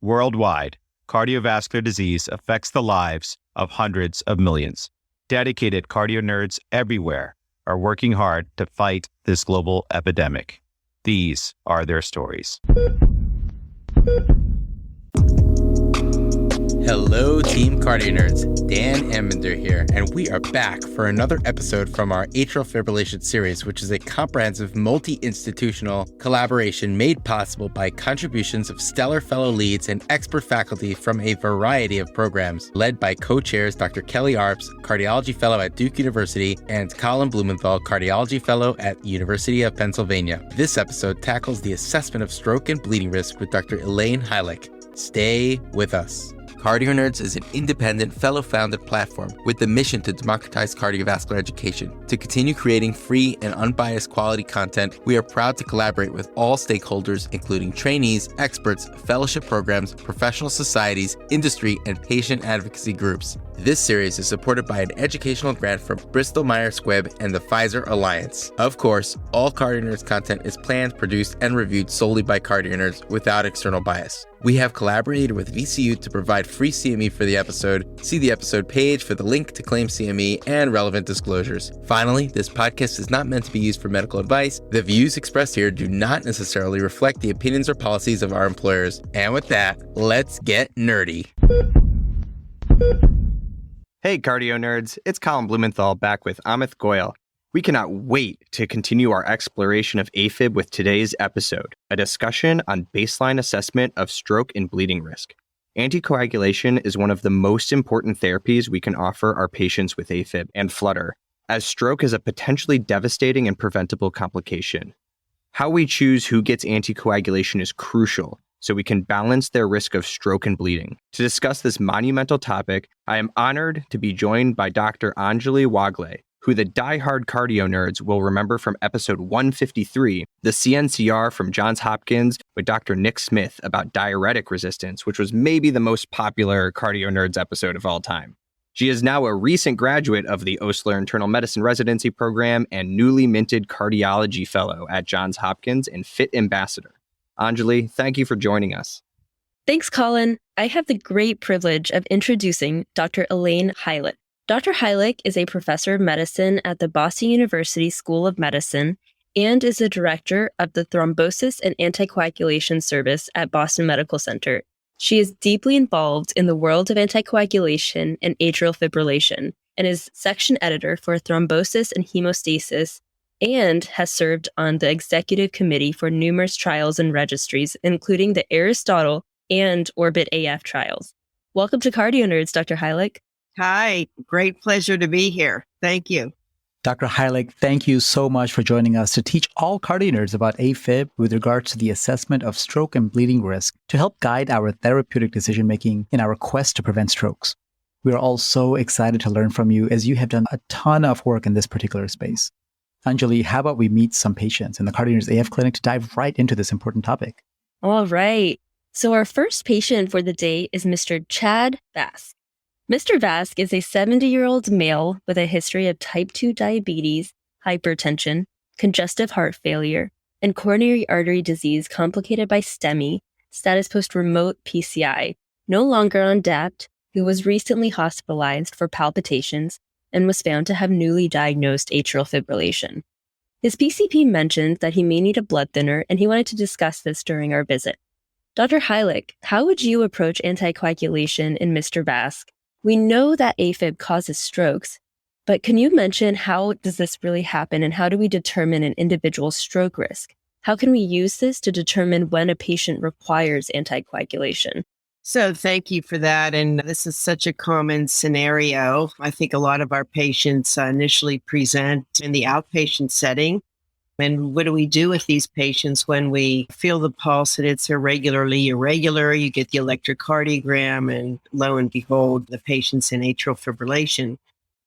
Worldwide, cardiovascular disease affects the lives of hundreds of millions. Dedicated cardio nerds everywhere are working hard to fight this global epidemic. These are their stories. Hello, Team CardioNerds. Dan Emmender here, and we are back for another episode from our Atrial Fibrillation series, which is a comprehensive multi-institutional collaboration made possible by contributions of stellar fellow leads and expert faculty from a variety of programs, led by co-chairs Dr. Kelly Arps, Cardiology Fellow at Duke University, and Colin Blumenthal, Cardiology Fellow at University of Pennsylvania. This episode tackles the assessment of stroke and bleeding risk with Dr. Elaine Hylek. Stay with us. CardioNerds is an independent, fellow-founded platform with the mission to democratize cardiovascular education. To continue creating free and unbiased quality content, we are proud to collaborate with all stakeholders, including trainees, experts, fellowship programs, professional societies, industry, and patient advocacy groups. This series is supported by an educational grant from Bristol Myers Squibb and the Pfizer Alliance. Of course, all CardioNerds content is planned, produced, and reviewed solely by CardioNerds without external bias. We have collaborated with VCU to provide free CME for the episode. See the episode page for the link to claim CME and relevant disclosures. Finally, this podcast is not meant to be used for medical advice. The views expressed here do not necessarily reflect the opinions or policies of our employers. And with that, let's get nerdy. Hey, cardio nerds, it's Colin Blumenthal back with Amit Goyal. We cannot wait to continue our exploration of AFib with today's episode, a discussion on baseline assessment of stroke and bleeding risk. Anticoagulation is one of the most important therapies we can offer our patients with AFib and flutter, as stroke is a potentially devastating and preventable complication. How we choose who gets anticoagulation is crucial, so we can balance their risk of stroke and bleeding. To discuss this monumental topic, I am honored to be joined by Dr. Anjali Wagle, who the diehard cardio nerds will remember from episode 153, the CNCR from Johns Hopkins with Dr. Nick Smith about diuretic resistance, which was maybe the most popular cardio nerds episode of all time. She is now a recent graduate of the Osler Internal Medicine Residency Program and newly minted cardiology fellow at Johns Hopkins and FIT Ambassador. Anjali, thank you for joining us. Thanks, Colin. I have the great privilege of introducing Dr. Elaine Hylek. Dr. Hylek is a professor of medicine at the Boston University School of Medicine and is the director of the Thrombosis and Anticoagulation Service at Boston Medical Center. She is deeply involved in the world of anticoagulation and atrial fibrillation and is section editor for thrombosis and hemostasis and has served on the executive committee for numerous trials and registries, including the Aristotle and Orbit AF trials. Welcome to Cardio Nerds, Dr. Hylek. Hi, great pleasure to be here. Thank you. Dr. Hylek, thank you so much for joining us to teach all cardio nerds about AFib with regards to the assessment of stroke and bleeding risk to help guide our therapeutic decision-making in our quest to prevent strokes. We are all so excited to learn from you as you have done a ton of work in this particular space. Anjali, how about we meet some patients in the CardioNerds AF clinic to dive right into this important topic? All right. So our first patient for the day is Mr. Chad Vask. Mr. Vask is a 70-year-old male with a history of type 2 diabetes, hypertension, congestive heart failure, and coronary artery disease complicated by STEMI, status post-remote PCI, no longer on DAPT, who was recently hospitalized for palpitations and was found to have newly diagnosed atrial fibrillation. His PCP mentioned that he may need a blood thinner, and he wanted to discuss this during our visit. Dr. Hylek, how would you approach anticoagulation in Mr. Vask? We know that AFib causes strokes, but can you mention how does this really happen and how do we determine an individual's stroke risk? How can we use this to determine when a patient requires anticoagulation? So thank you for that. And this is such a common scenario. I think a lot of our patients initially present in the outpatient setting. And what do we do with these patients when we feel the pulse and it's irregularly irregular? You get the electrocardiogram and lo and behold, the patient's in atrial fibrillation.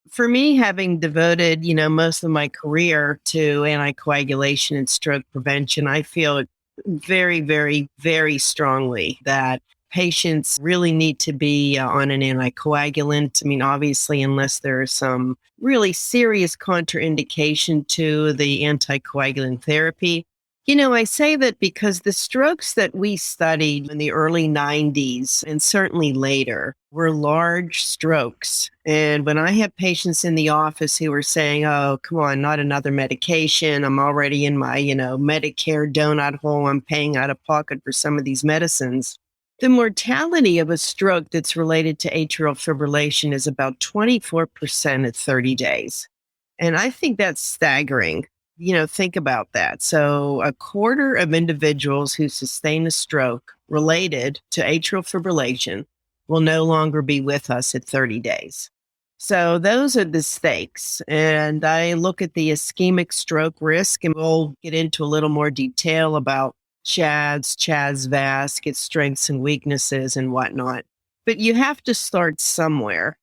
For me, having devoted, most of my career to anticoagulation and stroke prevention, I feel very, very, very strongly that patients really need to be on an anticoagulant. I mean, obviously, unless there is some really serious contraindication to the anticoagulant therapy, I say that because the strokes that we studied in the early 90s and certainly later were large strokes. And when I have patients in the office who are saying, oh, come on, not another medication. I'm already in my, Medicare donut hole. I'm paying out of pocket for some of these medicines. The mortality of a stroke that's related to atrial fibrillation is about 24% at 30 days. And I think that's staggering. Think about that. So a quarter of individuals who sustain a stroke related to atrial fibrillation will no longer be with us at 30 days. So those are the stakes. And I look at the ischemic stroke risk, and we'll get into a little more detail about CHADS, its strengths and weaknesses and whatnot. But you have to start somewhere.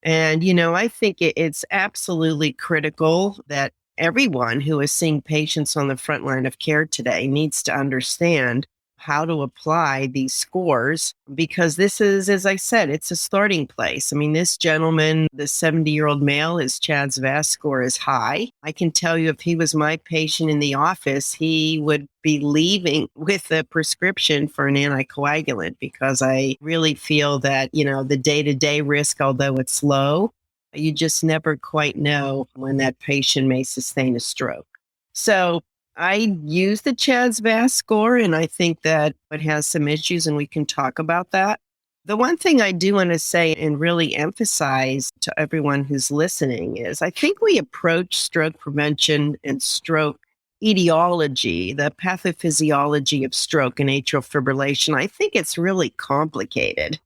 And, I think it's absolutely critical that everyone who is seeing patients on the front line of care today needs to understand how to apply these scores, because this is, as I said, it's a starting place. I mean, this gentleman, the 70-year-old male, his CHADS-VASc score is high. I can tell you if he was my patient in the office, he would be leaving with a prescription for an anticoagulant, because I really feel that, the day-to-day risk, although it's low, you just never quite know when that patient may sustain a stroke. So I use the CHADS-VASc score, and I think that it has some issues, and we can talk about that. The one thing I do want to say and really emphasize to everyone who's listening is I think we approach stroke prevention and stroke etiology, the pathophysiology of stroke and atrial fibrillation. I think it's really complicated.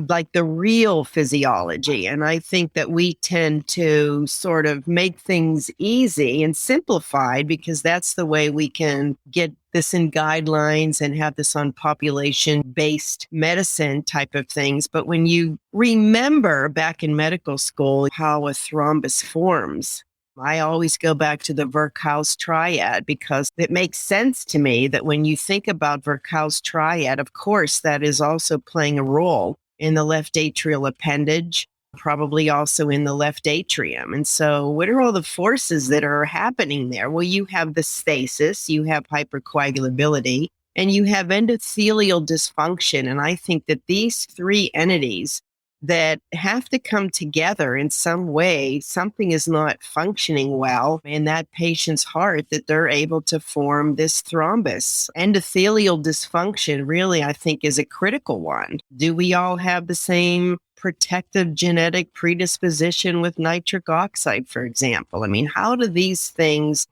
Like the real physiology. And I think that we tend to sort of make things easy and simplified, because that's the way we can get this in guidelines and have this on population-based medicine type of things. But when you remember back in medical school how a thrombus forms, I always go back to the Virchow's triad, because it makes sense to me that when you think about Virchow's triad, of course, that is also playing a role in the left atrial appendage, probably also in the left atrium. And so what are all the forces that are happening there? Well, you have the stasis, you have hypercoagulability, and you have endothelial dysfunction. And I think that these three entities that have to come together in some way, something is not functioning well in that patient's heart, that they're able to form this thrombus. Endothelial dysfunction really, I think, is a critical one. Do we all have the same protective genetic predisposition with nitric oxide, for example? I mean, how do these things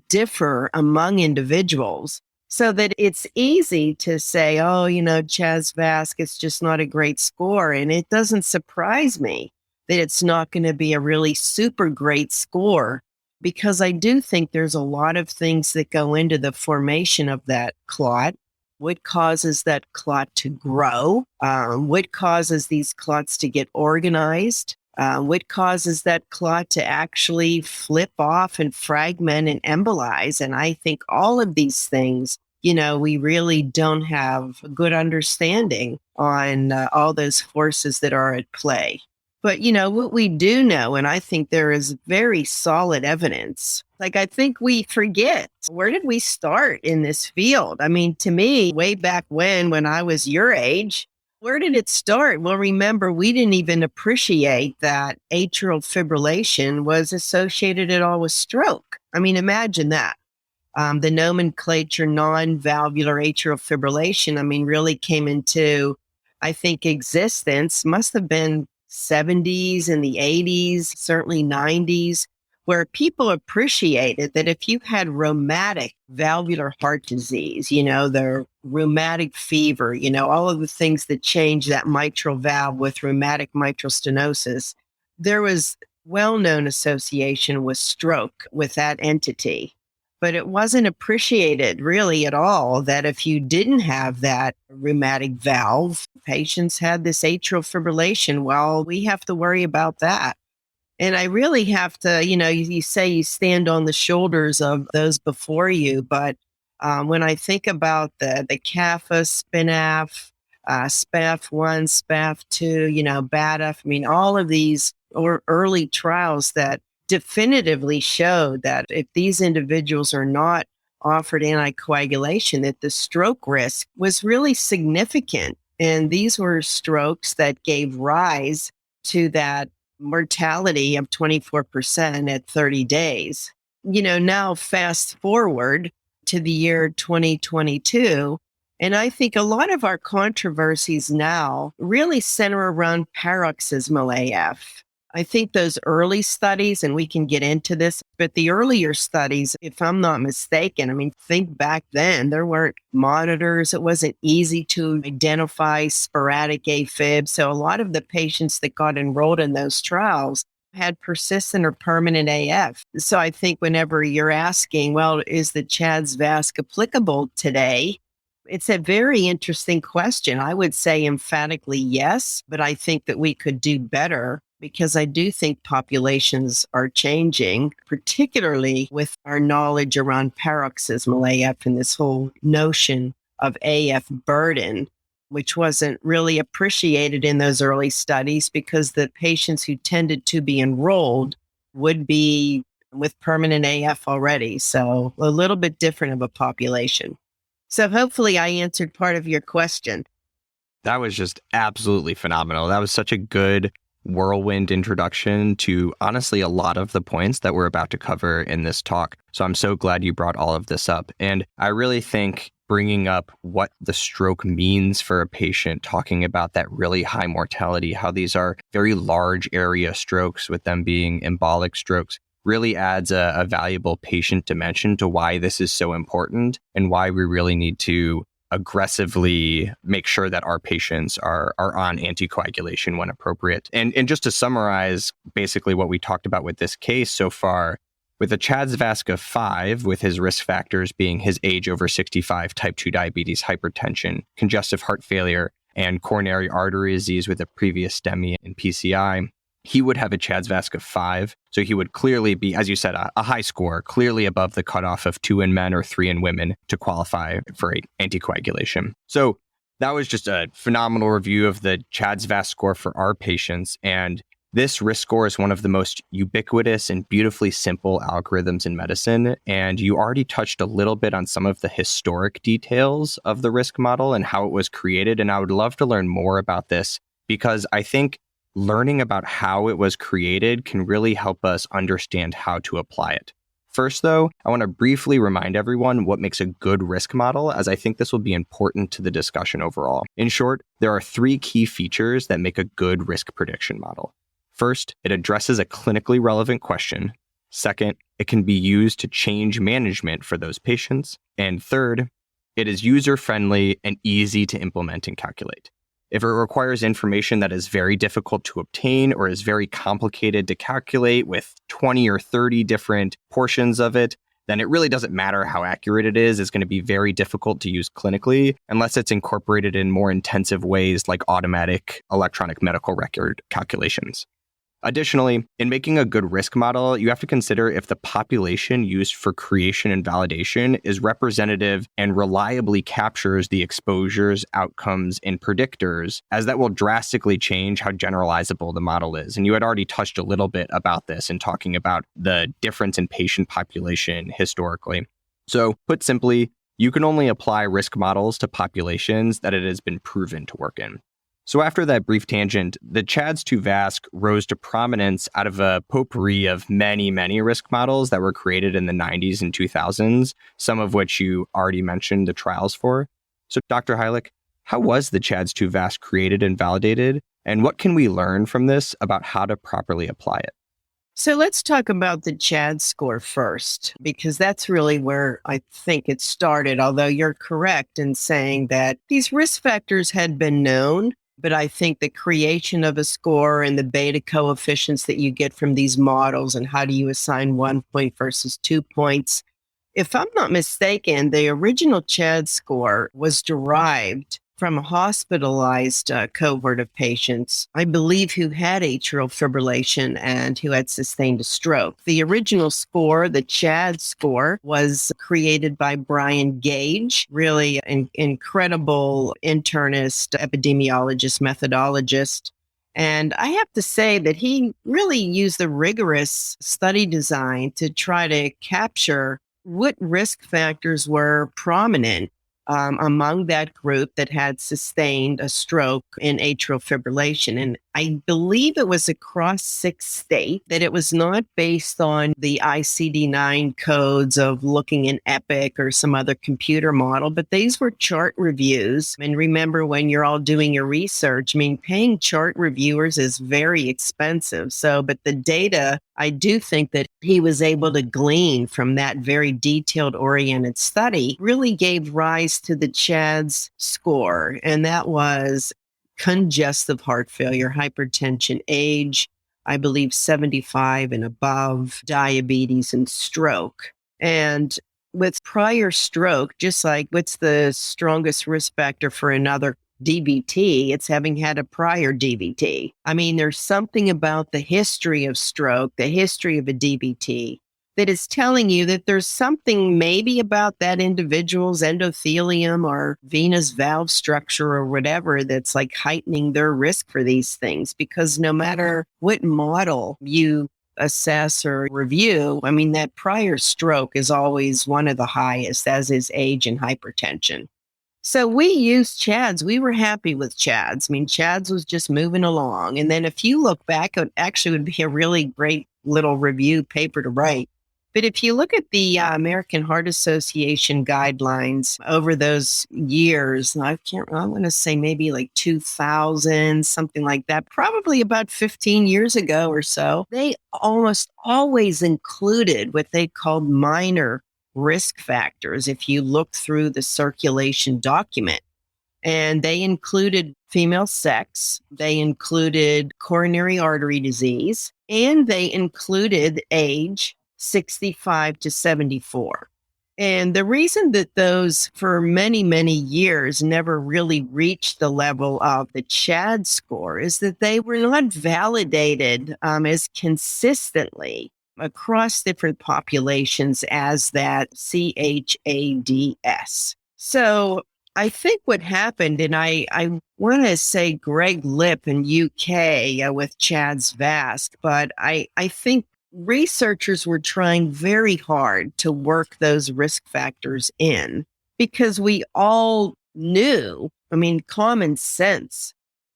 differ among individuals? So that it's easy to say, oh, CHADS-VASc, it's just not a great score. And it doesn't surprise me that it's not going to be a really super great score, because I do think there's a lot of things that go into the formation of that clot. What causes that clot to grow? What causes these clots to get organized? What causes that clot to actually flip off and fragment and embolize? And I think all of these things, we really don't have a good understanding on all those forces that are at play. But, what we do know, and I think there is very solid evidence, like I think we forget, where did we start in this field? I mean, to me, way back when I was your age, where did it start? Well, remember, we didn't even appreciate that atrial fibrillation was associated at all with stroke. I mean, imagine that. The nomenclature non-valvular atrial fibrillation, really came into, I think, existence, must have been 70s and the 80s, certainly 90s, where people appreciated that if you had rheumatic valvular heart disease, the rheumatic fever, all of the things that change that mitral valve with rheumatic mitral stenosis, there was well-known association with stroke with that entity. But it wasn't appreciated really at all that if you didn't have that rheumatic valve, patients had this atrial fibrillation. Well, we have to worry about that. And I really have to, you say you stand on the shoulders of those before you, but when I think about the CAFA, SPINAF, SPAF1, SPAF2, BADF, all of these early trials that definitively showed that if these individuals are not offered anticoagulation, that the stroke risk was really significant. And these were strokes that gave rise to that mortality of 24% at 30 days. Now fast forward to the year 2022, and I think a lot of our controversies now really center around paroxysmal AF. I think those early studies, and we can get into this, but the earlier studies, if I'm not mistaken, think back then, there weren't monitors. It wasn't easy to identify sporadic AFib. So a lot of the patients that got enrolled in those trials had persistent or permanent AF. So I think whenever you're asking, well, is the CHADS-VASc applicable today? It's a very interesting question. I would say emphatically yes, but I think that we could do better because I do think populations are changing, particularly with our knowledge around paroxysmal AF and this whole notion of AF burden, which wasn't really appreciated in those early studies because the patients who tended to be enrolled would be with permanent AF already. So a little bit different of a population. So hopefully I answered part of your question. That was just absolutely phenomenal. That was such a good whirlwind introduction to honestly a lot of the points that we're about to cover in this talk. So I'm so glad you brought all of this up. And I really think bringing up what the stroke means for a patient, talking about that really high mortality, how these are very large area strokes with them being embolic strokes, really adds a valuable patient dimension to why this is so important and why we really need to aggressively make sure that our patients are on anticoagulation when appropriate. And just to summarize basically what we talked about with this case so far, with a CHADS-VASc of 5, with his risk factors being his age over 65, type 2 diabetes, hypertension, congestive heart failure, and coronary artery disease with a previous STEMI and PCI, he would have a CHADS-VASc of 5. So he would clearly be, as you said, a high score, clearly above the cutoff of 2 in men or 3 in women to qualify for anticoagulation. So that was just a phenomenal review of the CHADS-VASc score for our patients. And this risk score is one of the most ubiquitous and beautifully simple algorithms in medicine. And you already touched a little bit on some of the historic details of the risk model and how it was created. And I would love to learn more about this because I think learning about how it was created can really help us understand how to apply it. First, though, I want to briefly remind everyone what makes a good risk model, as I think this will be important to the discussion overall. In short, there are 3 key features that make a good risk prediction model. First, it addresses a clinically relevant question. Second, it can be used to change management for those patients. And third, it is user-friendly and easy to implement and calculate. If it requires information that is very difficult to obtain or is very complicated to calculate with 20 or 30 different portions of it, then it really doesn't matter how accurate it is. It's going to be very difficult to use clinically unless it's incorporated in more intensive ways like automatic electronic medical record calculations. Additionally, in making a good risk model, you have to consider if the population used for creation and validation is representative and reliably captures the exposures, outcomes, and predictors, as that will drastically change how generalizable the model is. And you had already touched a little bit about this in talking about the difference in patient population historically. So, put simply, you can only apply risk models to populations that it has been proven to work in. So after that brief tangent, the CHADS-VASc rose to prominence out of a potpourri of many, many risk models that were created in the 90s and 2000s, some of which you already mentioned the trials for. So Dr. Hylek, how was the CHADS-VASc created and validated, and what can we learn from this about how to properly apply it? So let's talk about the CHADS score first, because that's really where I think it started, although you're correct in saying that these risk factors had been known. But I think the creation of a score and the beta coefficients that you get from these models and how do you assign 1 point versus 2 points. If I'm not mistaken, the original CHADS score was derived from a hospitalized cohort of patients, I believe, who had atrial fibrillation and who had sustained a stroke. The original score, the CHADS score, was created by Brian Gage, really an incredible internist, epidemiologist, methodologist. And I have to say that he really used the rigorous study design to try to capture what risk factors were prominent among that group that had sustained a stroke and atrial fibrillation. And I believe it was across 6 states, that it was not based on the ICD-9 codes of looking in Epic or some other computer model, but these were chart reviews. And remember, when you're all doing your research, I mean, paying chart reviewers is very expensive. But the data, I do think that he was able to glean from that very detailed oriented study really gave rise to the CHADS score. And that was congestive heart failure, hypertension, age, I believe 75 and above, diabetes, and stroke. And with prior stroke, just like what's the strongest risk factor for another DVT, it's having had a prior DVT. I mean, there's something about the history of stroke, the history of a DVT, that is telling you that there's something maybe about that individual's endothelium or venous valve structure or whatever that's like heightening their risk for these things. Because no matter what model you assess or review, I mean, that prior stroke is always one of the highest, as is age and hypertension. So we used CHADS. We were happy with CHADS. I mean, CHADS was just moving along. And then if you look back, it actually would be a really great little review paper to write. But if you look at the American Heart Association guidelines over those years, I want to say maybe like 2000, something like that, probably about 15 years ago or so, they almost always included what they called minor risk factors if you look through the circulation document. And they included female sex, they included coronary artery disease, and they included age, 65 to 74. And the reason that those for many, many years never really reached the level of the CHAD score is that they were not validated as consistently across different populations as that CHADS. So I think what happened, and I want to say Greg Lipp in UK with CHADS VASC, but I think researchers were trying very hard to work those risk factors in because we all knew, I mean, common sense,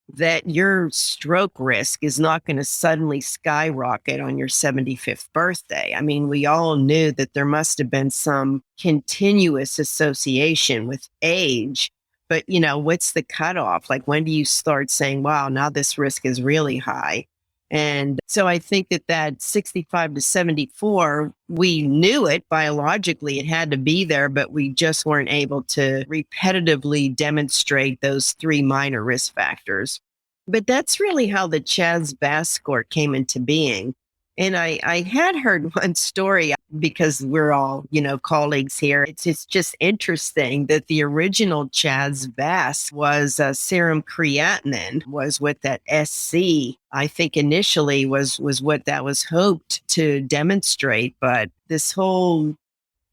that your stroke risk is not going to suddenly skyrocket on your 75th birthday. I mean, we all knew that there must have been some continuous association with age, but what's the cutoff? Like, when do you start saying, wow, now this risk is really high? And so I think that 65 to 74, we knew it biologically, it had to be there, but we just weren't able to repetitively demonstrate those 3 minor risk factors. But that's really how the CHADS VASC score came into being. And I had heard one story, because we're all, colleagues here. It's just interesting that the original CHADS VASC was serum creatinine, was what that SC, I think initially was what that was hoped to demonstrate. But this whole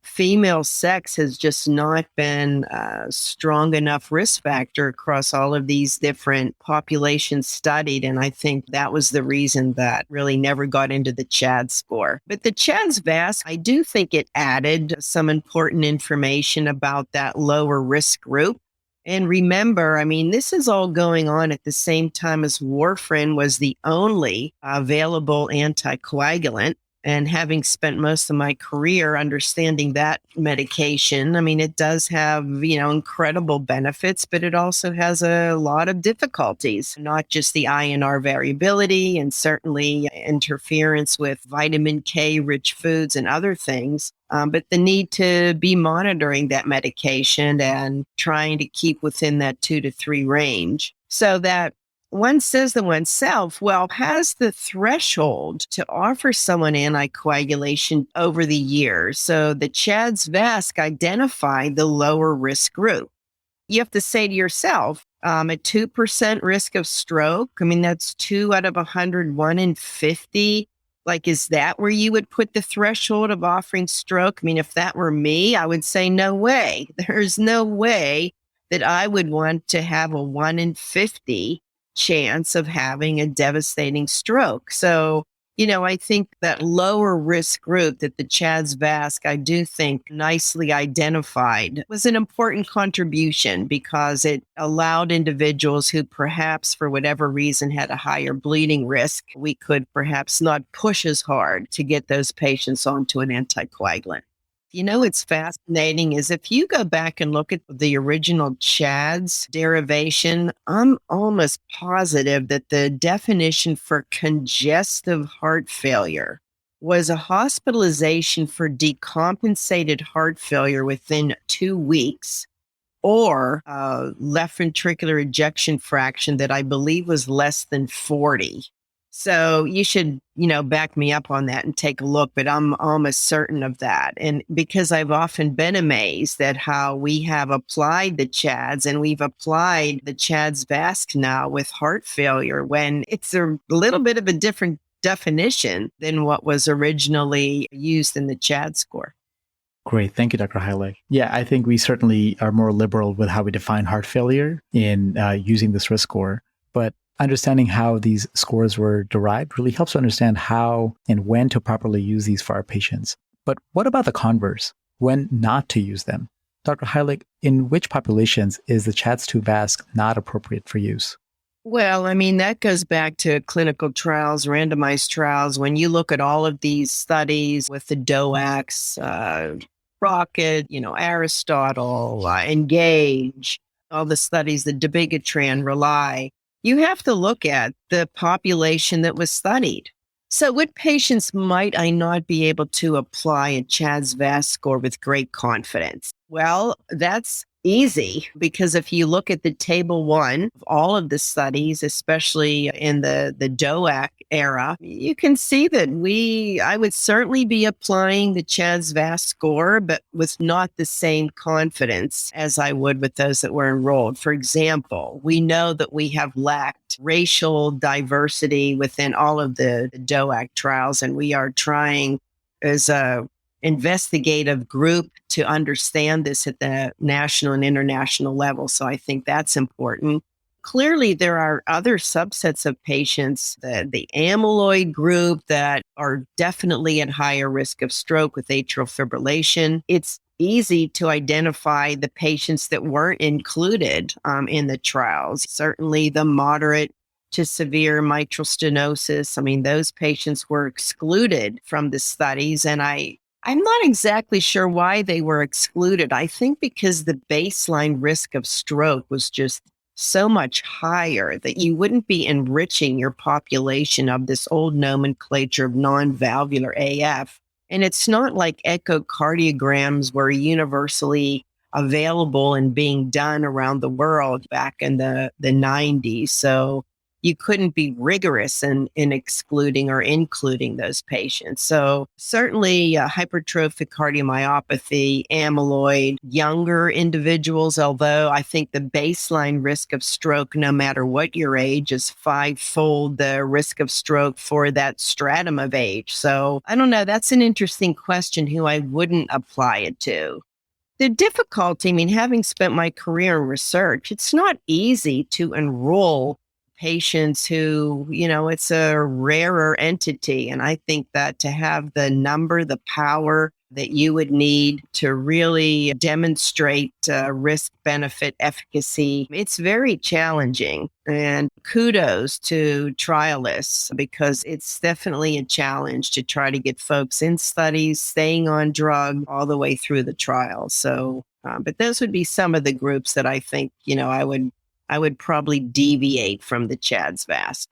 female sex has just not been a strong enough risk factor across all of these different populations studied. And I think that was the reason that really never got into the CHADS score. But the CHADS VASC, I do think it added some important information about that lower risk group. And remember, I mean, this is all going on at the same time as warfarin was the only available anticoagulant. And having spent most of my career understanding that medication, I mean, it does have, incredible benefits, but it also has a lot of difficulties, not just the INR variability and certainly interference with vitamin K rich foods and other things, but the need to be monitoring that medication and trying to keep within that 2 to 3 range. So that one says to oneself, well, has the threshold to offer someone anticoagulation over the years? So the CHADS VASC identified the lower risk group. You have to say to yourself, a 2% risk of stroke, I mean, that's 2 out of 100, 1 in 50. Like, is that where you would put the threshold of offering stroke? I mean, if that were me, I would say, no way. There's no way that I would want to have a 1 in 50 chance of having a devastating stroke. So I think that lower risk group that the CHADS-VASc, I do think nicely identified, was an important contribution because it allowed individuals who perhaps for whatever reason had a higher bleeding risk, we could perhaps not push as hard to get those patients onto an anticoagulant. What's fascinating is if you go back and look at the original CHADS derivation, I'm almost positive that the definition for congestive heart failure was a hospitalization for decompensated heart failure within 2 weeks or left ventricular ejection fraction that I believe was less than 40. So you should, back me up on that and take a look, but I'm almost certain of that. And because I've often been amazed at how we have applied the CHADS and we've applied the CHADS-VASc now with heart failure when it's a little bit of a different definition than what was originally used in the CHADS score. Great. Thank you, Dr. Hylek. Yeah, I think we certainly are more liberal with how we define heart failure in using this risk score. But understanding how these scores were derived really helps to understand how and when to properly use these for our patients. But what about the converse? When not to use them? Dr. Hylek, in which populations is the CHADS-2-VASc not appropriate for use? Well, that goes back to clinical trials, randomized trials. When you look at all of these studies with the DOACs, Rocket, Aristotle, Engage, all the studies, the dabigatran, Rely, you have to look at the population that was studied. So what patients might I not be able to apply a CHADS-VASc score with great confidence? Well, that's easy because if you look at the table 1 of all of the studies, especially in the DOAC era, you can see that I would certainly be applying the CHADS-VASc score, but with not the same confidence as I would with those that were enrolled. For example, we know that we have lacked racial diversity within all of the DOAC trials, and we are trying as a investigative group to understand this at the national and international level. So I think that's important. Clearly, there are other subsets of patients, the amyloid group, that are definitely at higher risk of stroke with atrial fibrillation. It's easy to identify the patients that weren't included in the trials. Certainly the moderate to severe mitral stenosis. Those patients were excluded from the studies, and I'm not exactly sure why they were excluded. I think because the baseline risk of stroke was just so much higher that you wouldn't be enriching your population of this old nomenclature of non-valvular AF. And it's not like echocardiograms were universally available and being done around the world back in the 90s. So you couldn't be rigorous in excluding or including those patients. So certainly hypertrophic cardiomyopathy, amyloid, younger individuals, although I think the baseline risk of stroke, no matter what your age, is 5-fold the risk of stroke for that stratum of age. So I don't know, that's an interesting question who I wouldn't apply it to. The difficulty, having spent my career in research, it's not easy to enroll patients who, it's a rarer entity. And I think that to have the number, the power that you would need to really demonstrate risk-benefit efficacy, it's very challenging. And kudos to trialists because it's definitely a challenge to try to get folks in studies, staying on drug all the way through the trial. So, but those would be some of the groups that I think, I would probably deviate from the CHADS-VASc.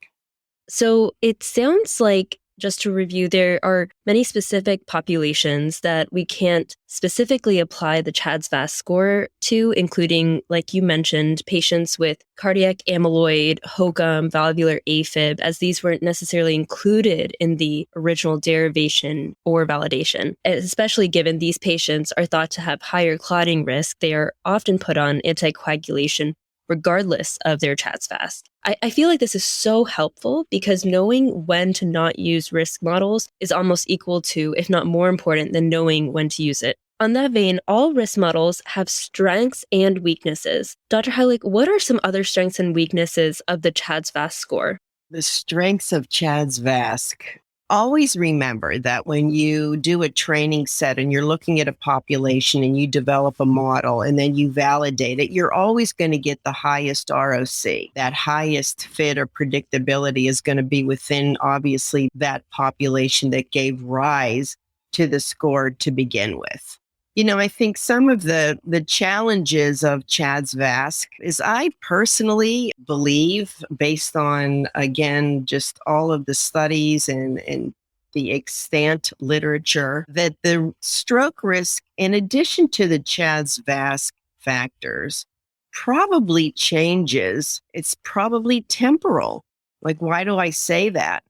So it sounds like, just to review, there are many specific populations that we can't specifically apply the CHADS-VASc score to, including, like you mentioned, patients with cardiac amyloid, HOCM, valvular AFib, as these weren't necessarily included in the original derivation or validation. Especially given these patients are thought to have higher clotting risk, they are often put on anticoagulation regardless of their CHADS-VASc. I feel like this is so helpful because knowing when to not use risk models is almost equal to, if not more important than knowing when to use it. On that vein, all risk models have strengths and weaknesses. Dr. Hylek, what are some other strengths and weaknesses of the CHADS-VASc score? The strengths of CHADS-VASc. always remember that when you do a training set and you're looking at a population and you develop a model and then you validate it, you're always going to get the highest ROC. That highest fit or predictability is going to be within, obviously, that population that gave rise to the score to begin with. I think some of the challenges of CHA-2DS2-VASc is I personally believe, based on, again, just all of the studies and the extant literature, that the stroke risk, in addition to the CHA-2DS2-VASc factors, probably changes. It's probably temporal. Like, why do I say that?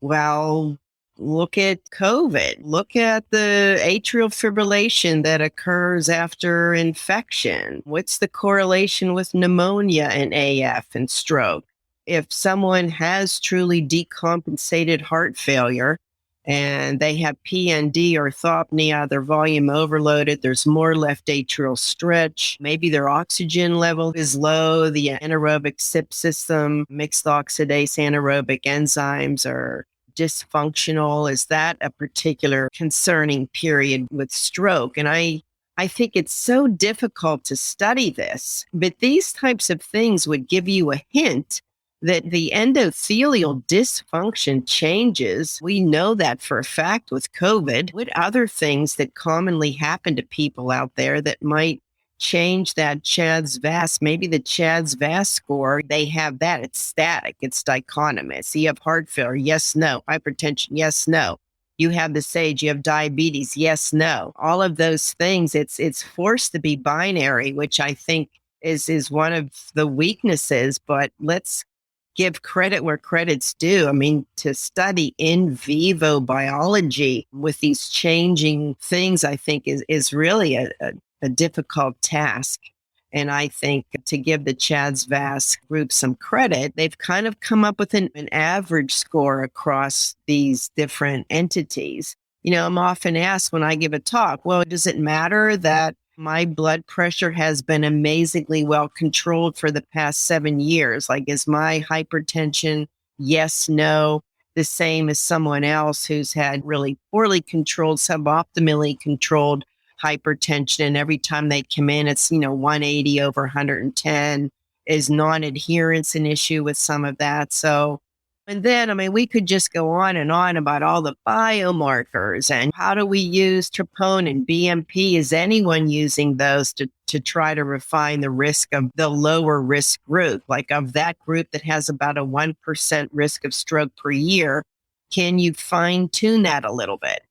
Well, look at COVID. Look at the atrial fibrillation that occurs after infection. What's the correlation with pneumonia and AF and stroke? If someone has truly decompensated heart failure and they have PND or orthopnea, their volume overloaded, there's more left atrial stretch, maybe their oxygen level is low, the anaerobic SIP system, mixed oxidase anaerobic enzymes are dysfunctional. Is that a particular concerning period with stroke? And I think it's so difficult to study this, but these types of things would give you a hint that the endothelial dysfunction changes. We know that for a fact with COVID. What other things that commonly happen to people out there that might change that CHA-2DS2-VASc? Maybe the CHA-2DS2-VASc score, they have that. It's static. It's dichotomous. You have heart failure. Yes, no. Hypertension. Yes, no. You have the SAGE. You have diabetes. Yes, no. All of those things, it's forced to be binary, which I think is one of the weaknesses. But let's give credit where credit's due. I mean, to study in vivo biology with these changing things, I think is really a difficult task. And I think to give the CHA-2DS2-VASc group some credit, they've kind of come up with an average score across these different entities. I'm often asked when I give a talk, well, does it matter that my blood pressure has been amazingly well controlled for the past 7 years? Like, is my hypertension, yes, no, the same as someone else who's had really poorly controlled, suboptimally controlled hypertension, and every time they come in, it's 180 over 110. Is non-adherence an issue with some of that? So, and then we could just go on and on about all the biomarkers and how do we use troponin, BMP? Is anyone using those to try to refine the risk of the lower risk group, like of that group that has about a 1% risk of stroke per year? Can you fine tune that a little bit?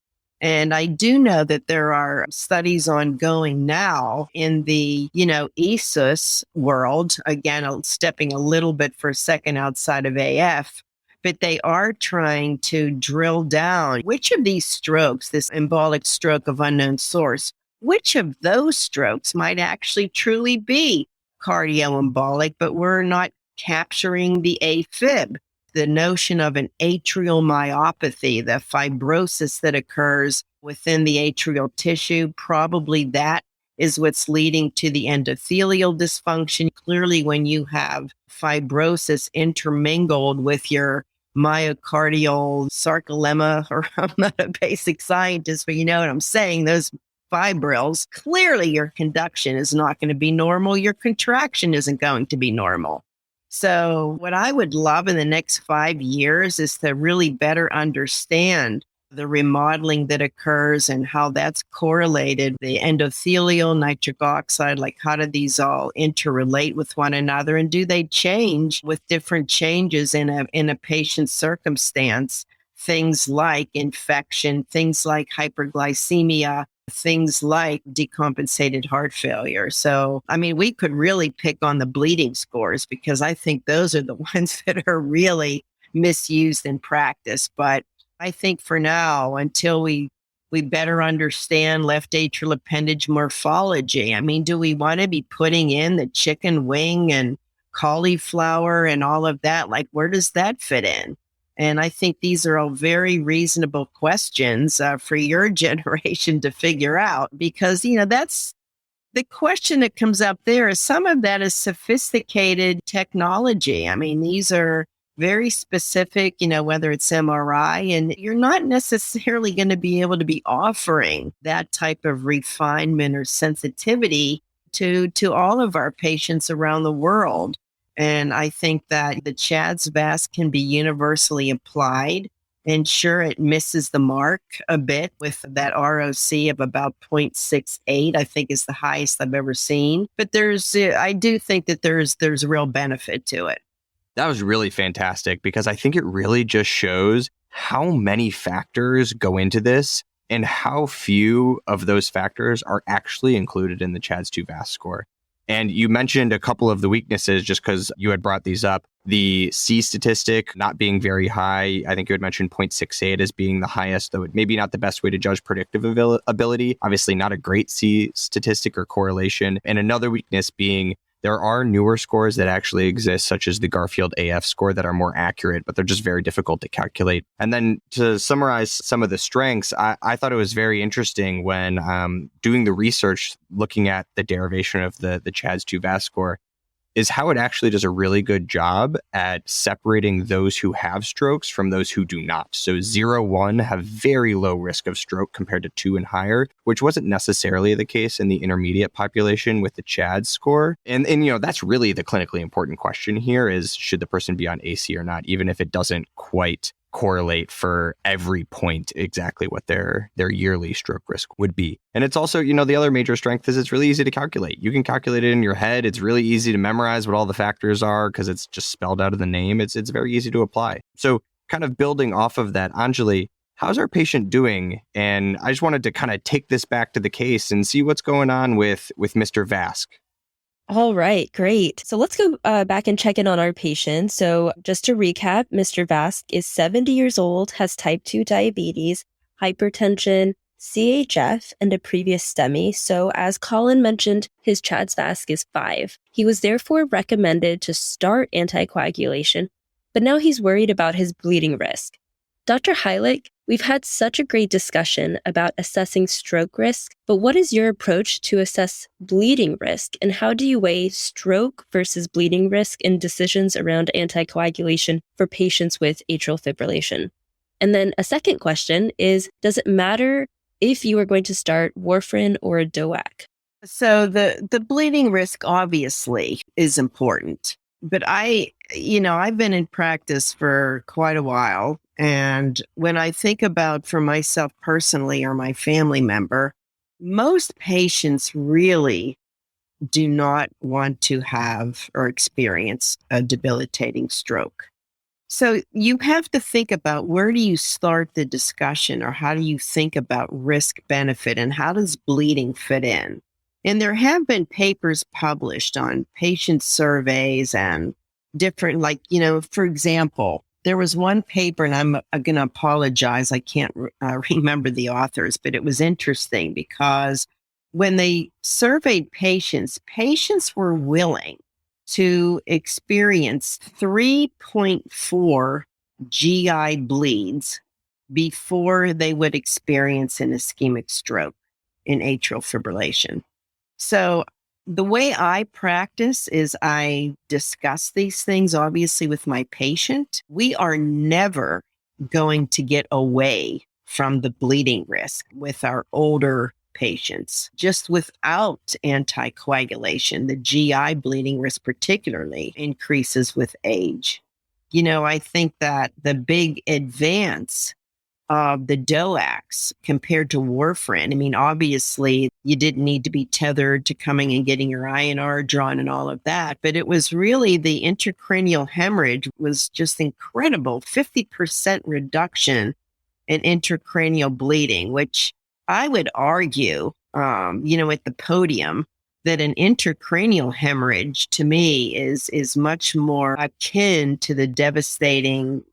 And I do know that there are studies ongoing now in the, ESUS world, again, stepping a little bit for a second outside of AF, but they are trying to drill down which of these strokes, this embolic stroke of unknown source, which of those strokes might actually truly be cardioembolic, but we're not capturing the AFib. The notion of an atrial myopathy, the fibrosis that occurs within the atrial tissue, probably that is what's leading to the endothelial dysfunction. Clearly, when you have fibrosis intermingled with your myocardial sarcolemma, or I'm not a basic scientist, but you know what I'm saying, those fibrils, clearly your conduction is not going to be normal. Your contraction isn't going to be normal. So what I would love in the next 5 years is to really better understand the remodeling that occurs and how that's correlated, the endothelial, nitric oxide, like how do these all interrelate with one another, and do they change with different changes in a patient's circumstance? Things like infection, things like hyperglycemia, things like decompensated heart failure. So, we could really pick on the bleeding scores because I think those are the ones that are really misused in practice. But I think for now, until we better understand left atrial appendage morphology, do we want to be putting in the chicken wing and cauliflower and all of that? Like, where does that fit in? And I think these are all very reasonable questions for your generation to figure out because, that's the question that comes up there. Is some of that is sophisticated technology. These are very specific, whether it's MRI, and you're not necessarily going to be able to be offering that type of refinement or sensitivity to all of our patients around the world. And I think that the CHADS VASc can be universally applied. And sure, it misses the mark a bit with that ROC of about 0.68, I think is the highest I've ever seen. But I do think that there's real benefit to it. That was really fantastic because I think it really just shows how many factors go into this and how few of those factors are actually included in the CHADS-2 VASc score. And you mentioned a couple of the weaknesses just because you had brought these up. The C statistic not being very high. I think you had mentioned 0.68 as being the highest, though it maybe not the best way to judge predictive ability. Obviously not a great C statistic or correlation. And another weakness being there are newer scores that actually exist, such as the Garfield AF score, that are more accurate, but they're just very difficult to calculate. And then to summarize some of the strengths, I thought it was very interesting when doing the research, looking at the derivation of the CHADS-2 VASc score, is how it actually does a really good job at separating those who have strokes from those who do not. So 0, 1 have very low risk of stroke compared to 2 and higher, which wasn't necessarily the case in the intermediate population with the CHADS score. And that's really the clinically important question here is, should the person be on AC or not, even if it doesn't quite correlate for every point exactly what their yearly stroke risk would be. And it's also, the other major strength is it's really easy to calculate. You can calculate it in your head. It's really easy to memorize what all the factors are because it's just spelled out of the name. It's very easy to apply. So kind of building off of that, Anjali, how's our patient doing? And I just wanted to kind of take this back to the case and see what's going on with Mr. VASc. All right, great. So let's go back and check in on our patient. So just to recap, Mr. VASc is 70 years old, has type 2 diabetes, hypertension, CHF, and a previous STEMI. So as Colin mentioned, his CHADS VASc is 5. He was therefore recommended to start anticoagulation, but now he's worried about his bleeding risk. Dr. Hylek, we've had such a great discussion about assessing stroke risk, but what is your approach to assess bleeding risk, and how do you weigh stroke versus bleeding risk in decisions around anticoagulation for patients with atrial fibrillation? And then a second question is, does it matter if you are going to start warfarin or a DOAC? So the bleeding risk obviously is important, but I've been in practice for quite a while. And when I think about for myself personally or my family member, most patients really do not want to have or experience a debilitating stroke. So you have to think about, where do you start the discussion, or how do you think about risk benefit, and how does bleeding fit in? And there have been papers published on patient surveys and different, for example, there was one paper, and I'm going to apologize, I can't remember the authors, but it was interesting because when they surveyed patients were willing to experience 3.4 GI bleeds before they would experience an ischemic stroke in atrial fibrillation. So the way I practice is I discuss these things, obviously, with my patient. We are never going to get away from the bleeding risk with our older patients. Just without anticoagulation, the GI bleeding risk particularly increases with age. I think that the big advance of the DOACs compared to warfarin, obviously you didn't need to be tethered to coming and getting your INR drawn and all of that, but it was really the intracranial hemorrhage was just incredible, 50% reduction in intracranial bleeding, which I would argue, at the podium, that an intracranial hemorrhage to me is much more akin to the devastating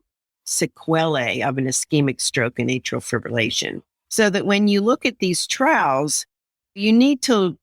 sequelae of an ischemic stroke and atrial fibrillation. So that when you look at these trials, you need to,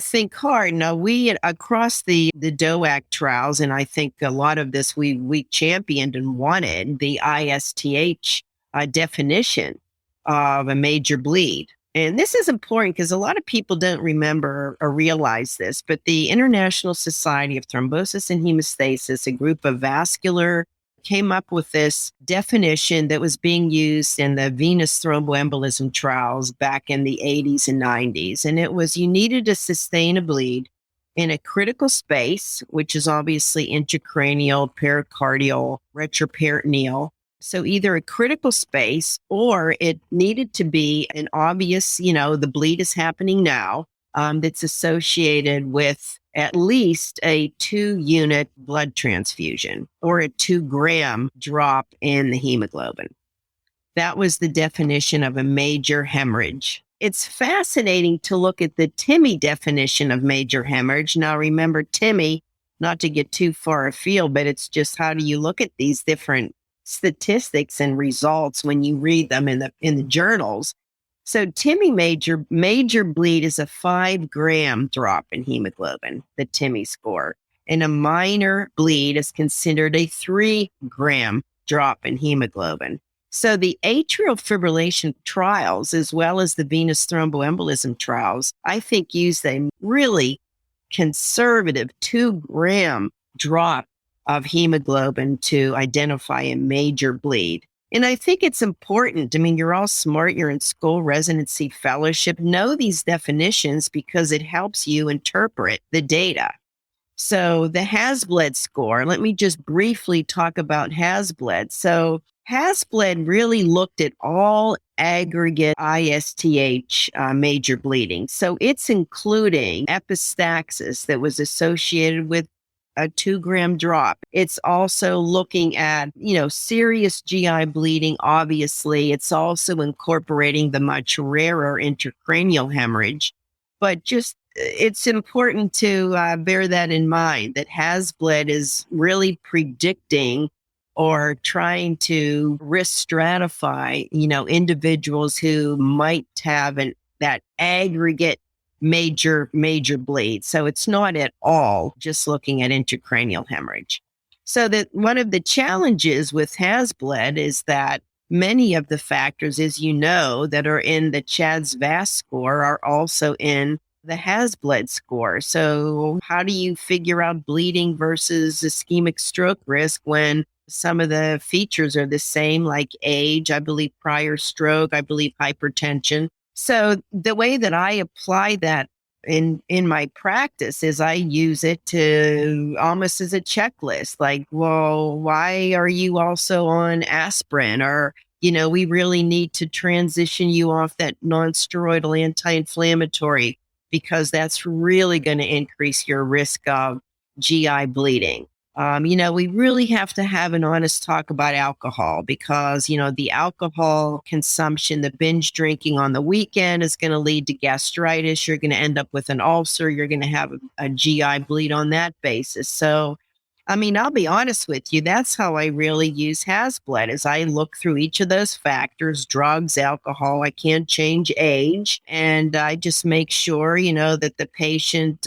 think hard. Now, we across the DOAC trials, and I think a lot of this we championed and wanted the ISTH definition of a major bleed. And this is important because a lot of people don't remember or realize this, but the International Society of Thrombosis and Hemostasis, a group of vascular came up with this definition that was being used in the venous thromboembolism trials back in the 80s and 90s. And it was you needed to sustain a bleed in a critical space, which is obviously intracranial, pericardial, retroperitoneal. So either a critical space or it needed to be an obvious, the bleed is happening now, that's associated with at least a 2-unit blood transfusion or a 2-gram drop in the hemoglobin. That was the definition of a major hemorrhage. It's fascinating to look at the TIMI definition of major hemorrhage. Now, remember, TIMI, not to get too far afield, but it's just how do you look at these different statistics and results when you read them in the journals. So TIMI major bleed is a 5-gram drop in hemoglobin, the TIMI score. And a minor bleed is considered a 3-gram drop in hemoglobin. So the atrial fibrillation trials, as well as the venous thromboembolism trials, I think used a really conservative 2-gram drop of hemoglobin to identify a major bleed. And I think it's important. I mean, you're all smart. You're in school residency fellowship. Know these definitions because it helps you interpret the data. So the HAS-BLED score, let me just briefly talk about HAS-BLED. So HAS-BLED really looked at all aggregate ISTH major bleeding. So it's including epistaxis that was associated with a 2-gram drop. It's also looking at, serious GI bleeding, obviously. It's also incorporating the much rarer intracranial hemorrhage. But just it's important to bear that in mind, that HAS-BLED is really predicting or trying to risk stratify, individuals who might have that aggregate major bleed. So it's not at all just looking at intracranial hemorrhage. So that one of the challenges with HAS-BLED is that many of the factors, as you know, that are in the CHADS-VAS score are also in the HAS-BLED score. So how do you figure out bleeding versus ischemic stroke risk when some of the features are the same, like age, I believe prior stroke, I believe hypertension. So the way that I apply that in my practice is I use it to almost as a checklist, like, well, why are you also on aspirin? Or, we really need to transition you off that non-steroidal anti-inflammatory because that's really going to increase your risk of GI bleeding. We really have to have an honest talk about alcohol because, the alcohol consumption, the binge drinking on the weekend is going to lead to gastritis. You're going to end up with an ulcer. You're going to have a GI bleed on that basis. So, I'll be honest with you. That's how I really use HAS-BLED is I look through each of those factors, drugs, alcohol. I can't change age. And I just make sure, that the patient,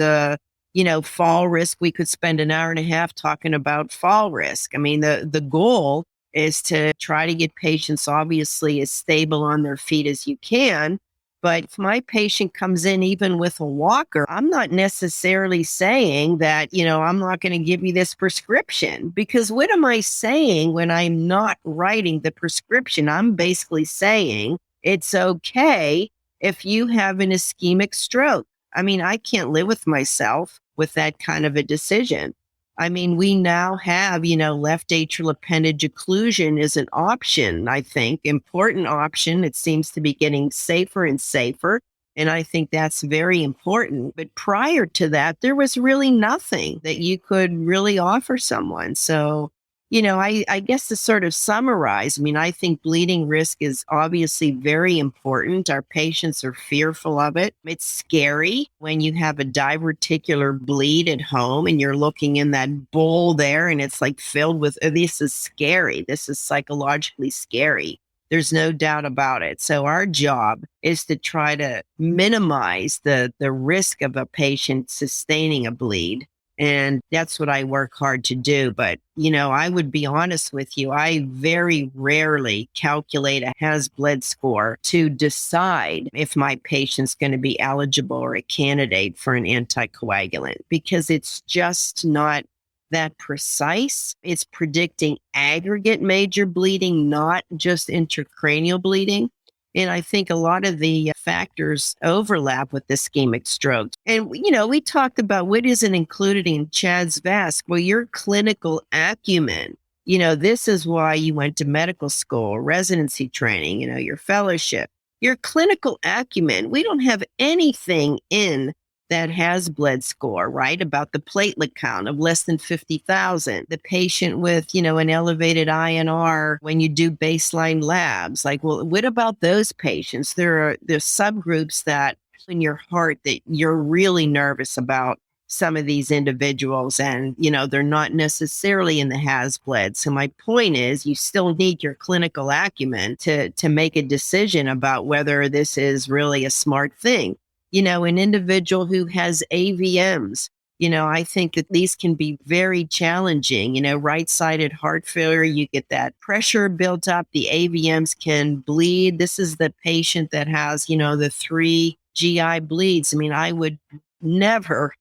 fall risk, we could spend an hour and a half talking about fall risk. The goal is to try to get patients obviously as stable on their feet as you can. But if my patient comes in even with a walker, I'm not necessarily saying that, I'm not going to give you this prescription because what am I saying when I'm not writing the prescription? I'm basically saying it's okay if you have an ischemic stroke. I can't live with myself with that kind of a decision. We now have, left atrial appendage occlusion is an option, I think, important option. It seems to be getting safer and safer. And I think that's very important. But prior to that, there was really nothing that you could really offer someone. So, I guess to sort of summarize, I think bleeding risk is obviously very important. Our patients are fearful of it. It's scary when you have a diverticular bleed at home and you're looking in that bowl there and it's like filled with, this is scary. This is psychologically scary. There's no doubt about it. So our job is to try to minimize the risk of a patient sustaining a bleed. And that's what I work hard to do. But, I would be honest with you. I very rarely calculate a HAS-BLED score to decide if my patient's going to be eligible or a candidate for an anticoagulant because it's just not that precise. It's predicting aggregate major bleeding, not just intracranial bleeding. And I think a lot of the factors overlap with ischemic stroke. And, we talked about what isn't included in Chad's VASC. Well, your clinical acumen, this is why you went to medical school, residency training, your fellowship, your clinical acumen. We don't have anything in that has bled score, right? About the platelet count of less than 50,000. The patient with, an elevated INR when you do baseline labs. Like, well, what about those patients? There's subgroups that in your heart that you're really nervous about some of these individuals, and, they're not necessarily in the has bled. So my point is, you still need your clinical acumen to make a decision about whether this is really a smart thing. An individual who has AVMs, I think that these can be very challenging. Right-sided heart failure, you get that pressure built up. The AVMs can bleed. This is the patient that has, the 3 GI bleeds. I would never,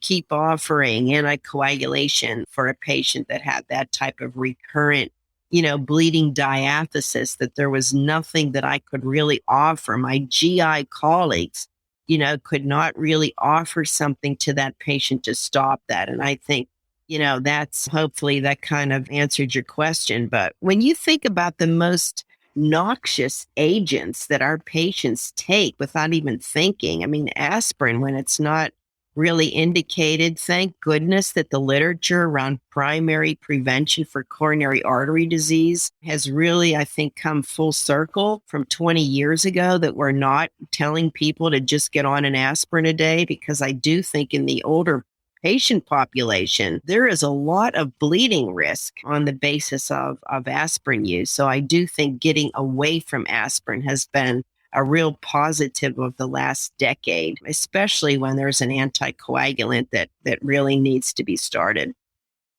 keep offering anticoagulation for a patient that had that type of recurrent, bleeding diathesis, that there was nothing that I could really offer. My GI colleagues, could not really offer something to that patient to stop that. And I think, that's hopefully that kind of answered your question. But when you think about the most noxious agents that our patients take without even thinking, aspirin, when it's not really indicated, thank goodness that the literature around primary prevention for coronary artery disease has really, I think, come full circle from 20 years ago, that we're not telling people to just get on an aspirin a day, because I do think in the older patient population, there is a lot of bleeding risk on the basis of aspirin use. So I do think getting away from aspirin has been a real positive of the last decade, especially when there's an anticoagulant that really needs to be started.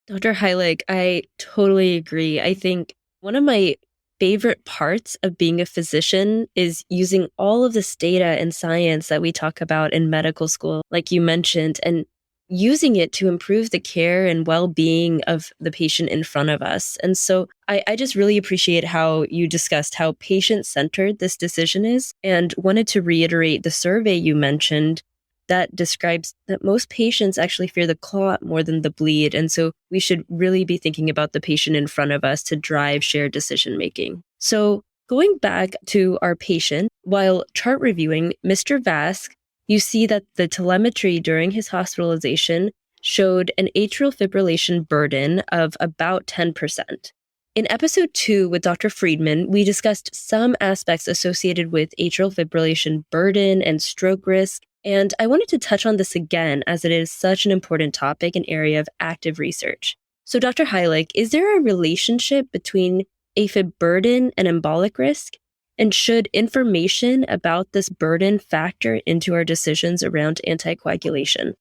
Dr. Hylek, I totally agree. I think one of my favorite parts of being a physician is using all of this data and science that we talk about in medical school, like you mentioned, and using it to improve the care and well-being of the patient in front of us. And so I just really appreciate how you discussed how patient-centered this decision is, and wanted to reiterate the survey you mentioned that describes that most patients actually fear the clot more than the bleed. And so we should really be thinking about the patient in front of us to drive shared decision-making. So going back to our patient, while chart reviewing Mr. Vask, you see that the telemetry during his hospitalization showed an atrial fibrillation burden of about 10%. In episode 2 with Dr. Friedman, we discussed some aspects associated with atrial fibrillation burden and stroke risk, and I wanted to touch on this again as it is such an important topic and area of active research. So Dr. Hylek, is there a relationship between AFib burden and embolic risk? And should information about this burden factor into our decisions around anticoagulation?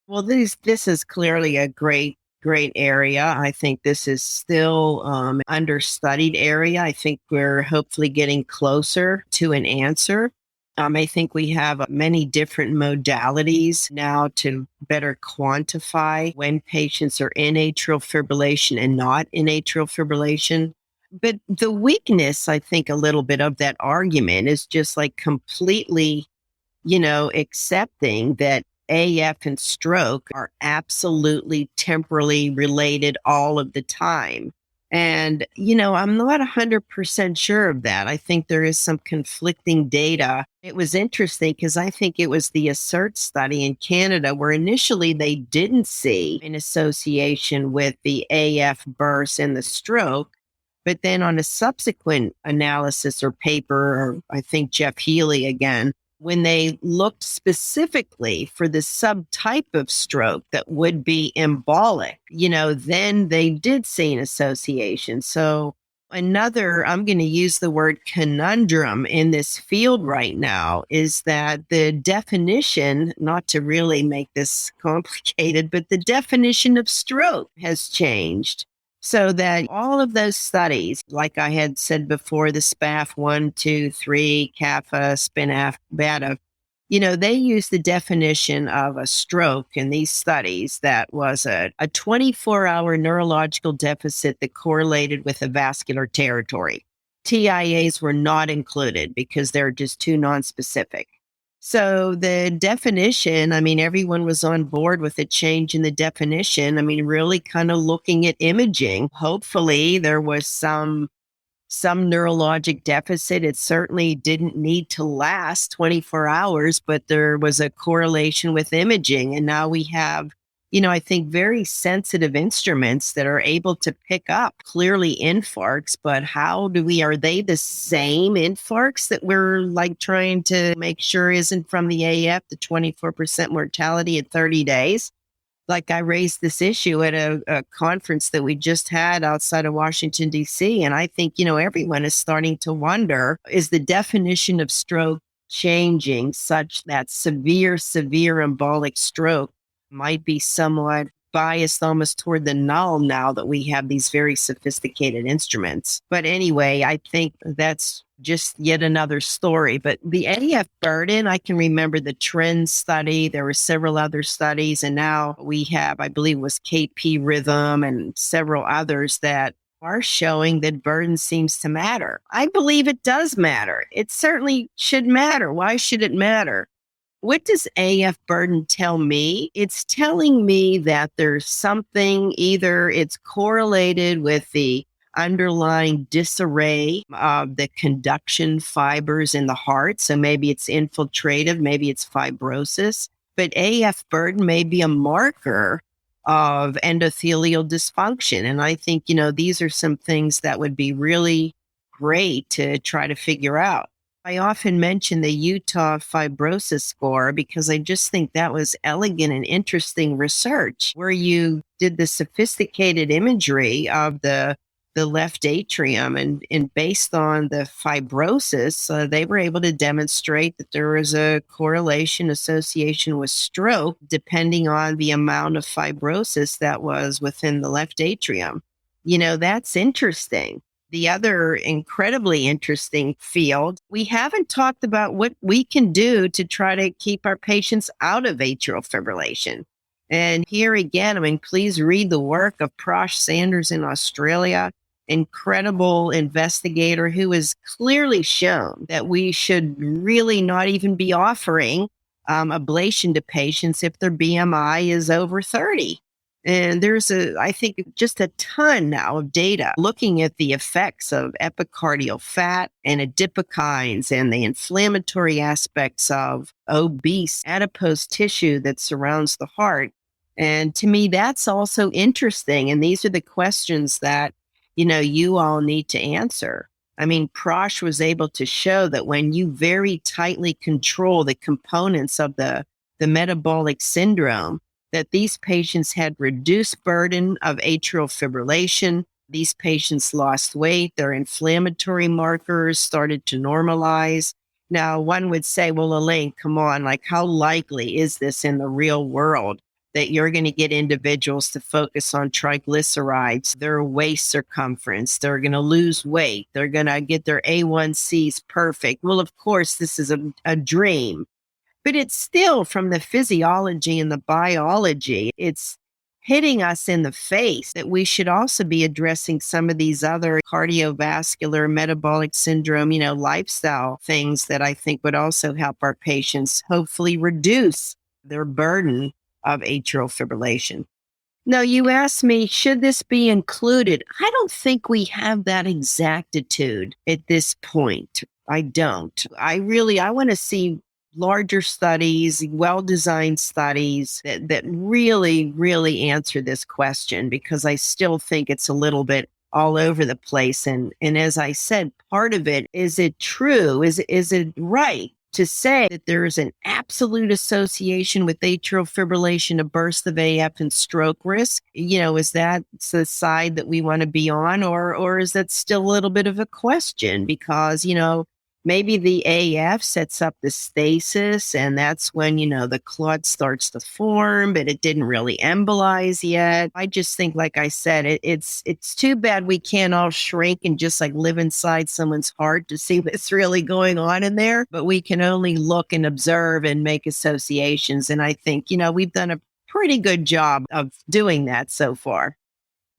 Well, this is clearly a great area. I think this is still understudied area. I think we're hopefully getting closer to an answer. I think we have many different modalities now to better quantify when patients are in atrial fibrillation and not in atrial fibrillation. But the weakness, I think, a little bit of that argument is just like completely, accepting that AF and stroke are absolutely temporally related all of the time. And, I'm not 100% sure of that. I think there is some conflicting data. It was interesting because I think it was the ASSERT study in Canada where initially they didn't see an association with the AF burst and the stroke. But then on a subsequent analysis or paper, or I think Jeff Healy again, when they looked specifically for the subtype of stroke that would be embolic, then they did see an association. So another, I'm going to use the word conundrum in this field right now, is that the definition, not to really make this complicated, but the definition of stroke has changed. So that all of those studies, like I had said before, the SPAF 1, 2, 3, CAFA, SPINAF, BATA, They use the definition of a stroke in these studies that was a 24-hour neurological deficit that correlated with a vascular territory. TIAs were not included because they're just too nonspecific. So the definition, everyone was on board with a change in the definition. Really kind of looking at imaging. Hopefully there was some neurologic deficit. It certainly didn't need to last 24 hours, but there was a correlation with imaging. And now we have, I think very sensitive instruments that are able to pick up clearly infarcts, but are they the same infarcts that we're like trying to make sure isn't from the AF, the 24% mortality at 30 days? Like I raised this issue at a conference that we just had outside of Washington, D.C. And I think, everyone is starting to wonder, is the definition of stroke changing such that severe embolic stroke might be somewhat biased almost toward the null now that we have these very sophisticated instruments. But anyway, I think that's just yet another story. But the AF burden, I can remember the trend study. There were several other studies, and now we have, I believe it was KP Rhythm and several others that are showing that burden seems to matter. I believe it does matter. It certainly should matter. Why should it matter? What does AF burden tell me? It's telling me that there's something, either it's correlated with the underlying disarray of the conduction fibers in the heart. So maybe it's infiltrative, maybe it's fibrosis, but AF burden may be a marker of endothelial dysfunction. And I think, these are some things that would be really great to try to figure out. I often mention the Utah fibrosis score because I just think that was elegant and interesting research where you did the sophisticated imagery of the left atrium and based on the fibrosis, they were able to demonstrate that there was a correlation association with stroke depending on the amount of fibrosis that was within the left atrium. That's interesting. The other incredibly interesting field, we haven't talked about what we can do to try to keep our patients out of atrial fibrillation. And here again, please read the work of Prosh Sanders in Australia, incredible investigator who has clearly shown that we should really not even be offering ablation to patients if their BMI is over 30. And there's I think just a ton now of data looking at the effects of epicardial fat and adipokines and the inflammatory aspects of obese adipose tissue that surrounds the heart. And to me, that's also interesting. And these are the questions that, you all need to answer. Prosh was able to show that when you very tightly control the components of the metabolic syndrome, that these patients had reduced burden of atrial fibrillation. These patients lost weight. Their inflammatory markers started to normalize. Now, one would say, well, Elaine, come on, how likely is this in the real world that you're going to get individuals to focus on triglycerides, their waist circumference, they're going to lose weight, they're going to get their A1Cs perfect? Well, of course, this is a dream. But it's still from the physiology and the biology, it's hitting us in the face that we should also be addressing some of these other cardiovascular, metabolic syndrome, lifestyle things that I think would also help our patients hopefully reduce their burden of atrial fibrillation. Now, you asked me, should this be included? I don't think we have that exactitude at this point. I don't. I want to see larger studies, well-designed studies that really, really answer this question, because I still think it's a little bit all over the place. And as I said, part of it, is it true? Is it right to say that there is an absolute association with atrial fibrillation, a burst of AF, and stroke risk? Is that the side that we want to be on, or is that still a little bit of a question? Because, maybe the AF sets up the stasis, and that's when, the clot starts to form, but it didn't really embolize yet. I just think, like I said, it's too bad we can't all shrink and just like live inside someone's heart to see what's really going on in there. But we can only look and observe and make associations. And I think, we've done a pretty good job of doing that so far.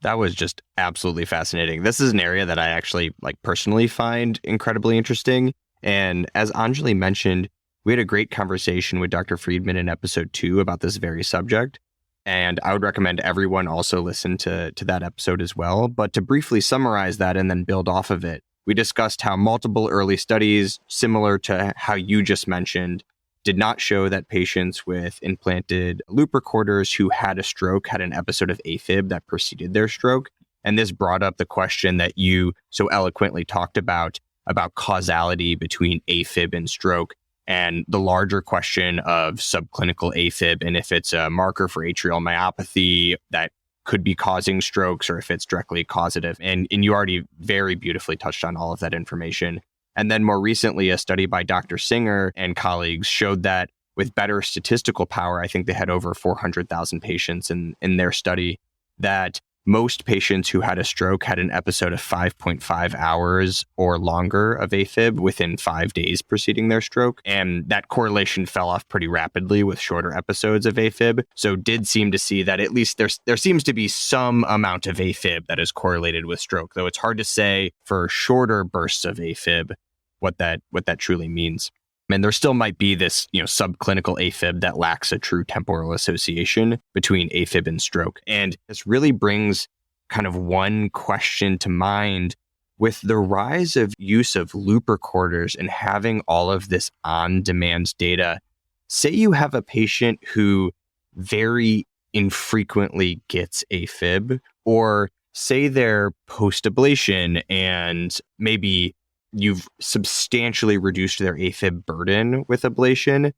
That was just absolutely fascinating. This is an area that I actually personally find incredibly interesting. And as Anjali mentioned, we had a great conversation with Dr. Friedman in episode 2 about this very subject. And I would recommend everyone also listen to that episode as well. But to briefly summarize that and then build off of it, we discussed how multiple early studies, similar to how you just mentioned, did not show that patients with implanted loop recorders who had a stroke had an episode of AFib that preceded their stroke. And this brought up the question that you so eloquently talked about causality between AFib and stroke, and the larger question of subclinical AFib, and if it's a marker for atrial myopathy that could be causing strokes or if it's directly causative. And you already very beautifully touched on all of that information. And then more recently, a study by Dr. Singer and colleagues showed that with better statistical power, I think they had over 400,000 patients in their study, that most patients who had a stroke had an episode of 5.5 hours or longer of AFib within 5 days preceding their stroke. And that correlation fell off pretty rapidly with shorter episodes of AFib. So did seem to see that at least there seems to be some amount of AFib that is correlated with stroke, though it's hard to say for shorter bursts of AFib what that truly means. And there still might be this, subclinical AFib that lacks a true temporal association between AFib and stroke. And this really brings kind of one question to mind. With the rise of use of loop recorders and having all of this on-demand data, say you have a patient who very infrequently gets AFib, or say they're post-ablation and maybe you've substantially reduced their AFib burden with ablation.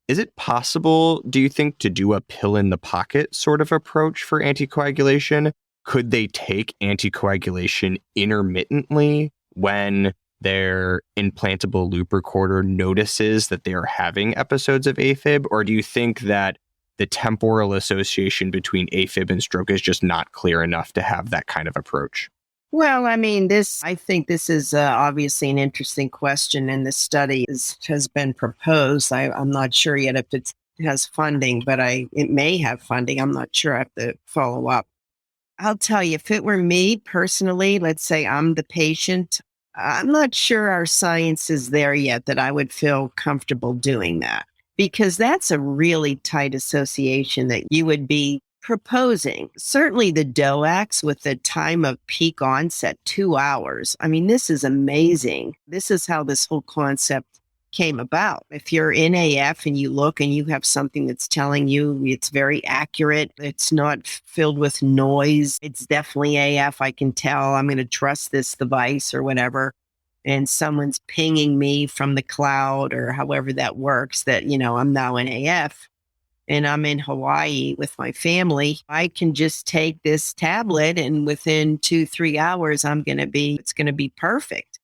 Is it possible, do you think, to do a pill in the pocket sort of approach for anticoagulation? Could they take anticoagulation intermittently when their implantable loop recorder notices that they are having episodes of AFib? Or do you think that the temporal association between AFib and stroke is just not clear enough to have that kind of approach? Well, I think this is obviously an interesting question, and this study has been proposed. I'm not sure yet if it has funding, but it may have funding. I'm not sure. I have to follow up. I'll tell you, if it were me personally, let's say I'm the patient, I'm not sure our science is there yet that I would feel comfortable doing that, because that's a really tight association that you would be proposing. Certainly the DOACs with the time of peak onset, 2 hours. I mean, this is amazing. This is how this whole concept came about. If you're in AF and you look and you have something that's telling you it's very accurate, it's not filled with noise, it's definitely AF, I can tell, I'm going to trust this device or whatever, and someone's pinging me from the cloud or however that works, that, I'm now in AF, and I'm in Hawaii with my family, I can just take this tablet and within 2-3 hours, it's going to be perfect.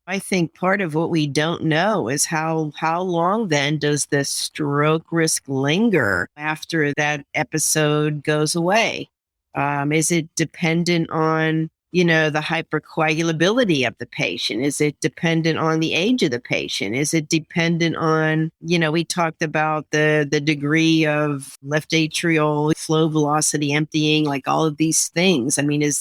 I think part of what we don't know is how long then does the stroke risk linger after that episode goes away? Is it dependent on, the hypercoagulability of the patient? Is it dependent on the age of the patient? Is it dependent on, we talked about the degree of left atrial flow velocity emptying, like all of these things. I mean, is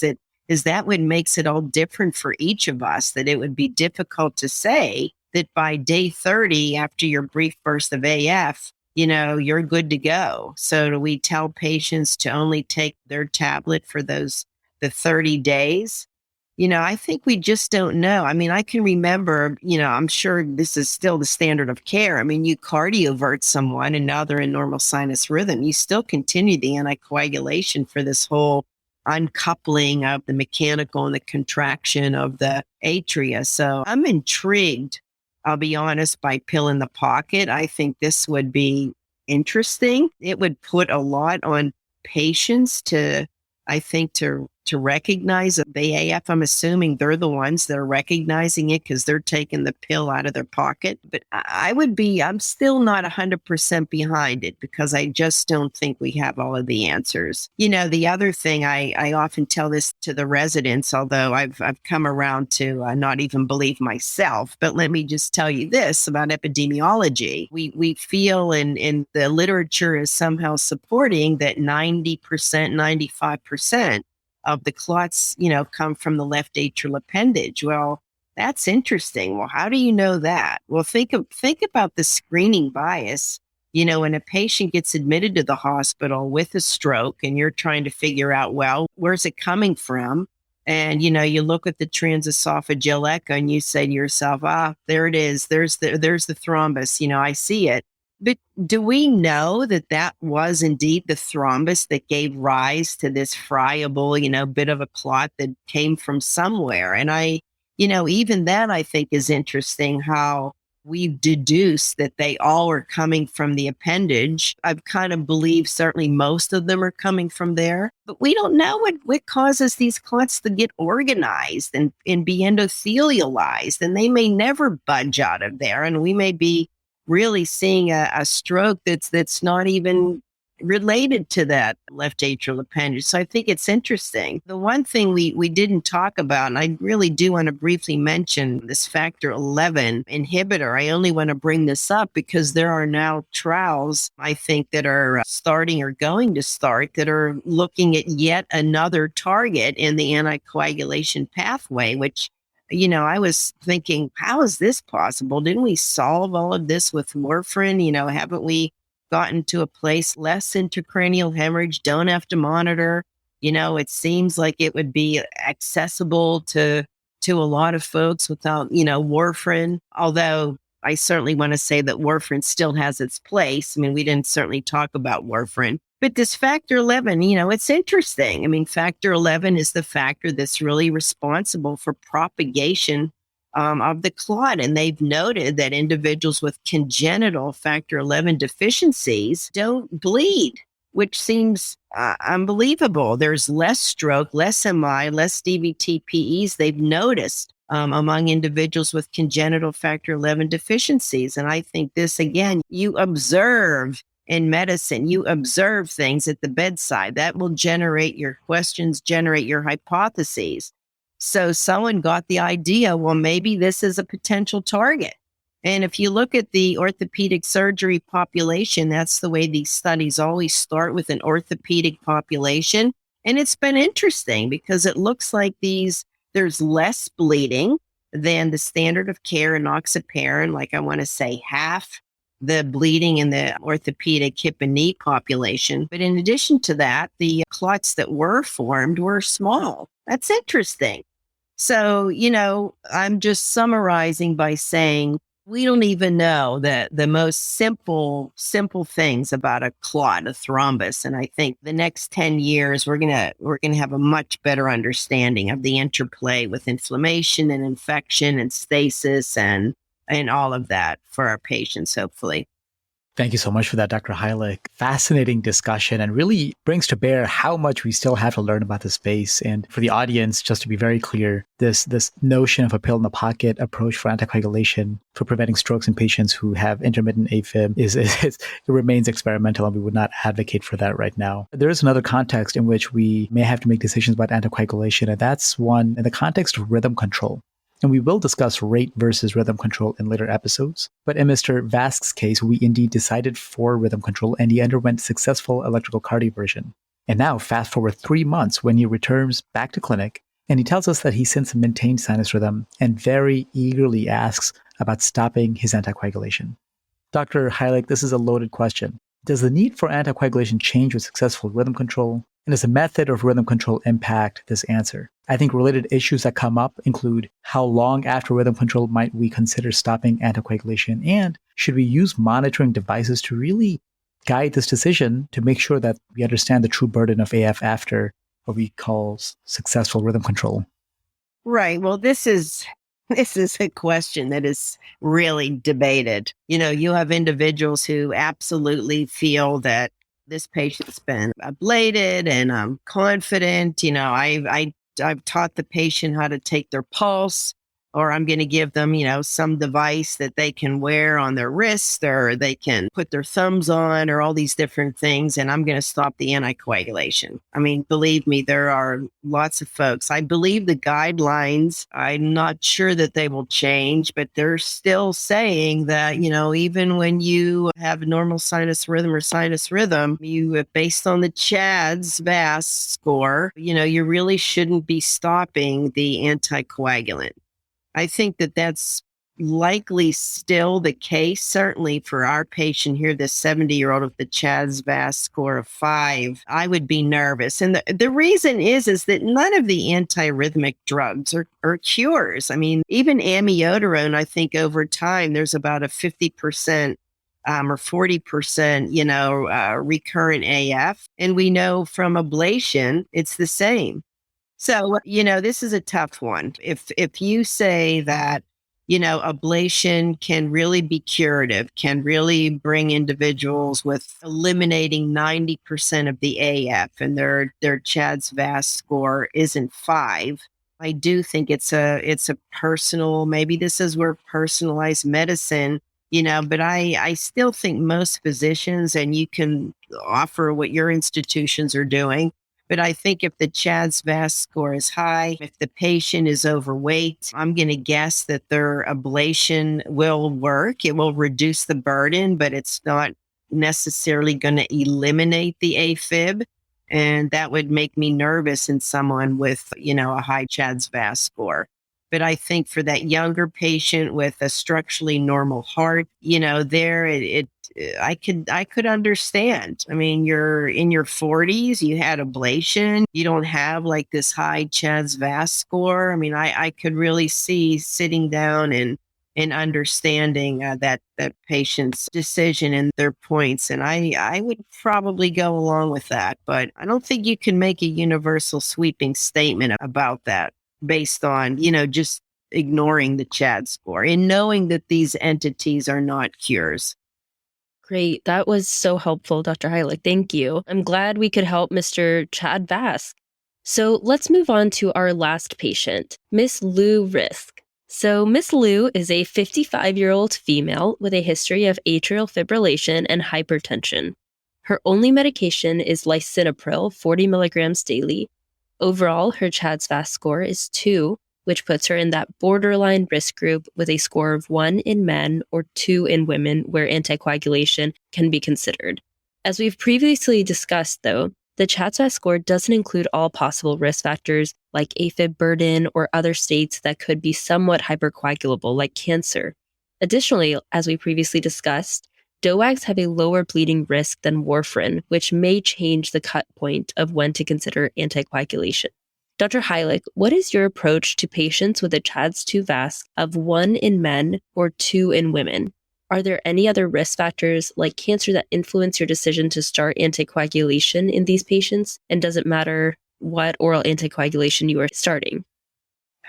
that what makes it all different for each of us, that it would be difficult to say that by day 30, after your brief burst of AF, you're good to go? So do we tell patients to only take their tablet for the 30 days? I think we just don't know. I mean, I can remember, I'm sure this is still the standard of care. I mean, you cardiovert someone and now they're in normal sinus rhythm. You still continue the anticoagulation for this whole uncoupling of the mechanical and the contraction of the atria. So I'm intrigued, I'll be honest, by pill in the pocket. I think this would be interesting. It would put a lot on patients to to recognize the AF. I'm assuming they're the ones that are recognizing it because they're taking the pill out of their pocket. But I'm still not 100% behind it because I just don't think we have all of the answers. The other thing, I often tell this to the residents, although I've come around to not even believe myself, but let me just tell you this about epidemiology. We feel in the literature is somehow supporting that 90%, 95% of the clots, come from the left atrial appendage. Well, that's interesting. Well, how do you know that? Well, think about the screening bias. When a patient gets admitted to the hospital with a stroke and you're trying to figure out, well, where's it coming from? And, you look at the transesophageal echo and you say to yourself, there it is. There's the thrombus. I see it. But do we know that was indeed the thrombus that gave rise to this friable, bit of a clot that came from somewhere? And even that I think is interesting how we deduce that they all are coming from the appendage. I've kind of believed certainly most of them are coming from there, but we don't know what causes these clots to get organized and be endothelialized, and they may never budge out of there. And we may be really seeing a stroke that's not even related to that left atrial appendage. So I think it's interesting. The one thing we didn't talk about, and I really do want to briefly mention this factor 11 inhibitor. I only want to bring this up because there are now trials, I think, that are starting or going to start that are looking at yet another target in the anticoagulation pathway, which I was thinking, how is this possible? Didn't we solve all of this with warfarin? Haven't we gotten to a place less intracranial hemorrhage, don't have to monitor? It seems like it would be accessible to a lot of folks without, warfarin. Although I certainly want to say that warfarin still has its place. I mean, we didn't certainly talk about warfarin. But this factor 11, it's interesting. I mean, factor 11 is the factor that's really responsible for propagation of the clot. And they've noted that individuals with congenital factor 11 deficiencies don't bleed, which seems unbelievable. There's less stroke, less MI, less DVT-PEs they've noticed among individuals with congenital factor 11 deficiencies. And I think this, again, you observe in medicine, you observe things at the bedside that will generate your questions, generate your hypotheses. So someone got the idea, well, maybe this is a potential target. And if you look at the orthopedic surgery population, that's the way these studies always start, with an orthopedic population. And it's been interesting because it looks like there's less bleeding than the standard of care enoxaparin, like I want to say half the bleeding in the orthopedic hip and knee population. But in addition to that, the clots that were formed were small. That's interesting. So, I'm just summarizing by saying we don't even know the most simple things about a clot, a thrombus. And I think the next 10 years, we're gonna have a much better understanding of the interplay with inflammation and infection and stasis and all of that for our patients, hopefully. Thank you so much for that, Dr. Hylek. Fascinating discussion, and really brings to bear how much we still have to learn about this space. And for the audience, just to be very clear, this notion of a pill in the pocket approach for anticoagulation for preventing strokes in patients who have intermittent AFib it remains experimental, and we would not advocate for that right now. There is another context in which we may have to make decisions about anticoagulation, and that's one in the context of rhythm control. And we will discuss rate versus rhythm control in later episodes. But in Mr. Vask's case, we indeed decided for rhythm control, and he underwent successful electrical cardioversion. And now, fast forward 3 months when he returns back to clinic, and he tells us that he since maintained sinus rhythm and very eagerly asks about stopping his anticoagulation. Dr. Hylek, this is a loaded question. Does the need for anticoagulation change with successful rhythm control? And does the method of rhythm control impact this answer? I think related issues that come up include how long after rhythm control might we consider stopping anticoagulation? And should we use monitoring devices to really guide this decision to make sure that we understand the true burden of AF after what we call successful rhythm control? Right. Well, this is a question that is really debated. You have individuals who absolutely feel that this patient's been ablated and I'm confident. I've taught the patient how to take their pulse, or I'm going to give them, some device that they can wear on their wrist, or they can put their thumbs on, or all these different things. And I'm going to stop the anticoagulation. I mean, believe me, there are lots of folks. I believe the guidelines, I'm not sure that they will change, but they're still saying that, even when you have a normal sinus rhythm, you, based on the CHADS VAS score, you really shouldn't be stopping the anticoagulant. I think that that's likely still the case, certainly for our patient here, this 70-year-old with the CHADS VAS score of 5. I would be nervous. And the reason is that none of the antiarrhythmic drugs are cures. I mean, even amiodarone, I think over time, there's about a 50% or 40%, recurrent AF. And we know from ablation, it's the same. So, this is a tough one. If you say that, ablation can really be curative, can really bring individuals with eliminating 90% of the AF and their CHADS VAS score isn't 5, I do think it's a personal, maybe this is where personalized medicine, but I still think most physicians, and you can offer what your institutions are doing, but I think if the CHADS VAS score is high, if the patient is overweight, I'm going to guess that their ablation will work. It will reduce the burden, but it's not necessarily going to eliminate the AFib. And that would make me nervous in someone with, a high CHADS VAS score. But I think for that younger patient with a structurally normal heart, I could understand. I mean, you're in your 40s, you had ablation, you don't have like this high CHADS VAS score. I mean, I could really see sitting down and understanding that patient's decision and their points. And I would probably go along with that. But I don't think you can make a universal sweeping statement about that based on, just ignoring the CHADS score and knowing that these entities are not cures. Great. That was so helpful, Dr. Hylek. Thank you. I'm glad we could help Mr. Chad Vask. So let's move on to our last patient, Miss Lou Risk. So Miss Lou is a 55-year-old female with a history of atrial fibrillation and hypertension. Her only medication is lisinopril, 40 milligrams daily. Overall, her CHADS VAS score is 2, which puts her in that borderline risk group with a score of 1 in men or 2 in women where anticoagulation can be considered. As we've previously discussed, though, the CHADS VAS score doesn't include all possible risk factors like AFib burden or other states that could be somewhat hypercoagulable, like cancer. Additionally, as we previously discussed, DOACs have a lower bleeding risk than warfarin, which may change the cut point of when to consider anticoagulation. Dr. Hylek, what is your approach to patients with a CHADS-2 VAS of 1 in men or 2 in women? Are there any other risk factors like cancer that influence your decision to start anticoagulation in these patients? And does it matter what oral anticoagulation you are starting?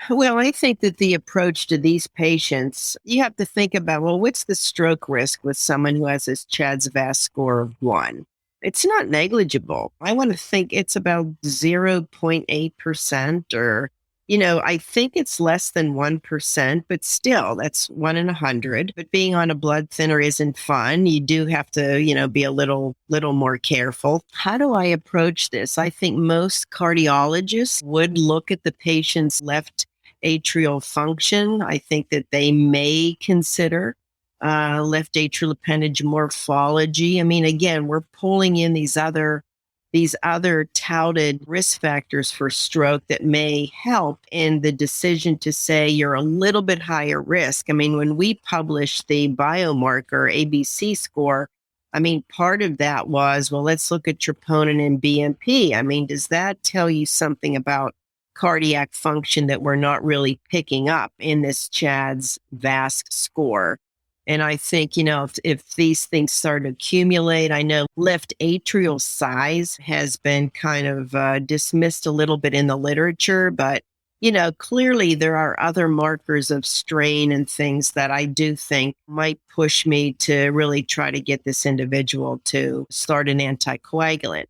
Well, I think that the approach to these patients, you have to think about, what's the stroke risk with someone who has this CHADS VAS score of 1? It's not negligible. I want to think it's about 0.8% or, I think it's less than 1%, but still that's 1 in 100. But being on a blood thinner isn't fun. You do have to, be a little more careful. How do I approach this? I think most cardiologists would look at the patient's left atrial function. I think that they may consider left atrial appendage morphology. I mean, again, we're pulling in these other touted risk factors for stroke that may help in the decision to say you're a little bit higher risk. I mean, when we published the biomarker ABC score, I mean, part of that was, let's look at troponin and BNP. I mean, does that tell you something about cardiac function that we're not really picking up in this CHADS VAS score? And I think, if these things start to accumulate, I know left atrial size has been kind of dismissed a little bit in the literature, but, clearly there are other markers of strain and things that I do think might push me to really try to get this individual to start an anticoagulant.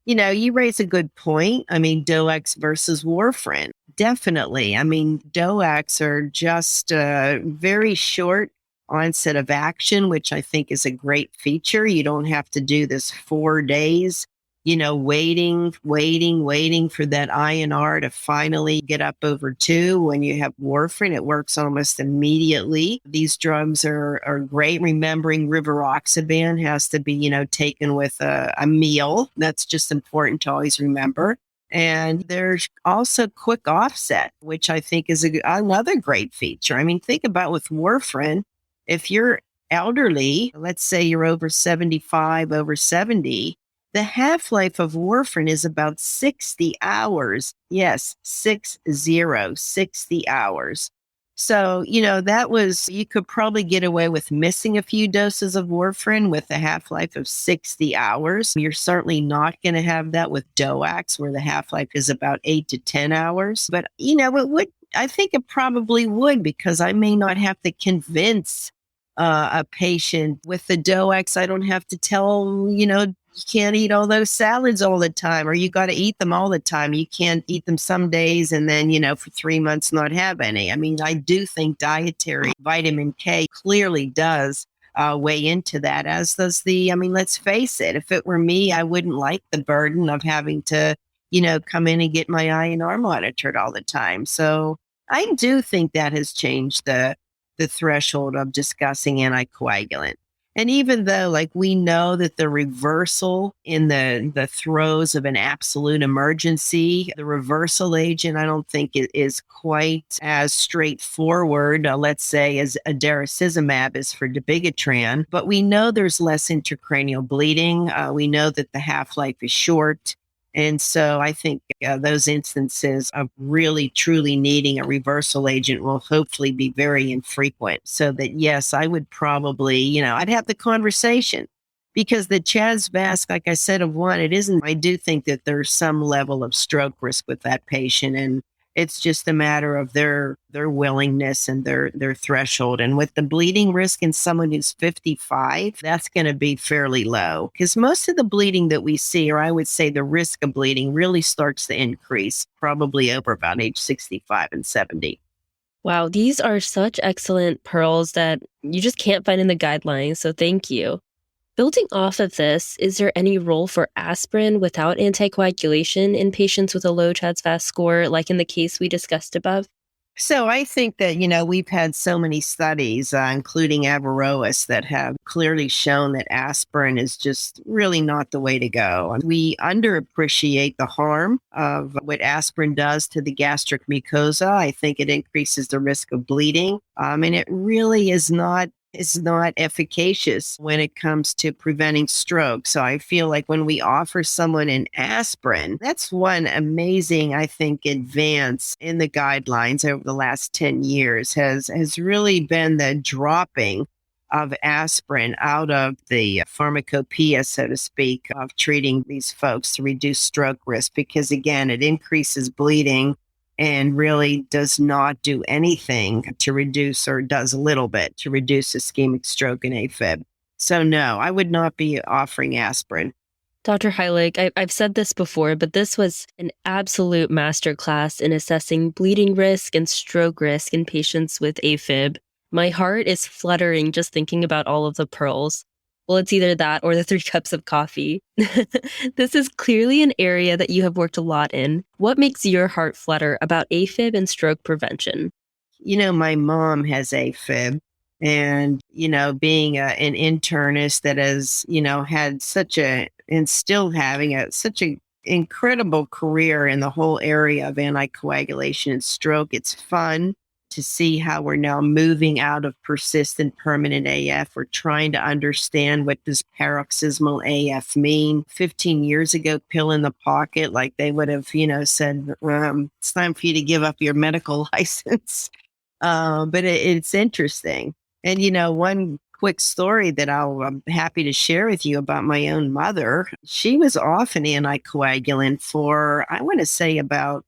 You raise a good point. I mean, DOACs versus warfarin. Definitely. I mean, DOACs are just a very short onset of action, which I think is a great feature. You don't have to do this 4 days, waiting for that INR to finally get up over 2. When you have warfarin, it works almost immediately. These drugs are great. Remembering rivaroxaban has to be, taken with a meal. That's just important to always remember. And there's also quick offset, which I think is another great feature. I mean, think about with warfarin, if you're elderly, let's say you're over 75, over 70, the half-life of warfarin is about 60 hours. Yes, 60 hours. So, you could probably get away with missing a few doses of warfarin with a half-life of 60 hours. You're certainly not going to have that with DOACs, where the half-life is about 8 to 10 hours. But, I think it probably would, because I may not have to convince a patient. With the DOACs, I don't have to tell, you can't eat all those salads all the time, or you got to eat them all the time. You can't eat them some days and then, for 3 months not have any. I mean, I do think dietary vitamin K clearly does weigh into that, as does let's face it. If it were me, I wouldn't like the burden of having to, come in and get my INR monitored all the time. So I do think that has changed the threshold of discussing anticoagulant. And even though, we know that the reversal in the throes of an absolute emergency, the reversal agent, I don't think it is quite as straightforward, let's say, as adarosizumab is for dabigatran. But we know there's less intracranial bleeding. We know that the half-life is short. And so I think those instances of really, truly needing a reversal agent will hopefully be very infrequent. So that, yes, I would probably, I'd have the conversation, because the CHADS-VASc, like I said, of one, it isn't. I do think that there's some level of stroke risk with that patient, and it's just a matter of their willingness and their threshold. And with the bleeding risk in someone who's 55, that's going to be fairly low, because most of the bleeding that we see, or I would say the risk of bleeding, really starts to increase probably over about age 65 and 70. Wow, these are such excellent pearls that you just can't find in the guidelines. So thank you. Building off of this, is there any role for aspirin without anticoagulation in patients with a low CHADS-VASc score, like in the case we discussed above? So I think that, we've had so many studies, including Averroes, that have clearly shown that aspirin is just really not the way to go. We underappreciate the harm of what aspirin does to the gastric mucosa. I think it increases the risk of bleeding. And it really is not efficacious when it comes to preventing stroke. So I feel like when we offer someone an aspirin, that's one amazing, I think, advance in the guidelines over the last 10 years has really been the dropping of aspirin out of the pharmacopoeia, so to speak, of treating these folks to reduce stroke risk, because again, it increases bleeding and really does not do anything to reduce, or does a little bit to reduce ischemic stroke and AFib. So no, I would not be offering aspirin. Dr. Hylek, I've said this before, but this was an absolute masterclass in assessing bleeding risk and stroke risk in patients with AFib. My heart is fluttering just thinking about all of the pearls. Well, it's either that or the 3 cups of coffee. This is clearly an area that you have worked a lot in. What makes your heart flutter about AFib and stroke prevention? My mom has AFib, and, being an internist that has, had and still having such an incredible career in the whole area of anticoagulation and stroke, it's fun to see how we're now moving out of persistent permanent AF. We're trying to understand, what does paroxysmal AF mean? 15 years ago, pill in the pocket, like they would have, said, it's time for you to give up your medical license. But it's interesting. And, one quick story that I'm happy to share with you about my own mother. She was off an anticoagulant for, I want to say, about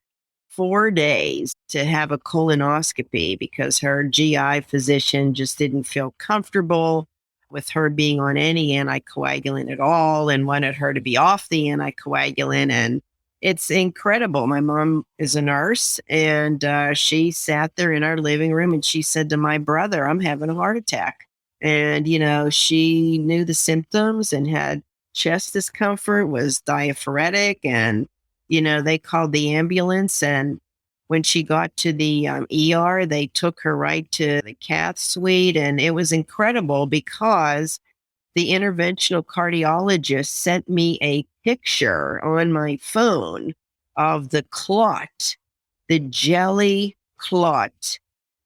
4 days to have a colonoscopy because her GI physician just didn't feel comfortable with her being on any anticoagulant at all and wanted her to be off the anticoagulant. And it's incredible. My mom is a nurse, and she sat there in our living room and she said to my brother, "I'm having a heart attack." And, she knew the symptoms and had chest discomfort, was diaphoretic, and, they called the ambulance. And when she got to the ER, they took her right to the cath suite. And it was incredible because the interventional cardiologist sent me a picture on my phone of the clot, the jelly clot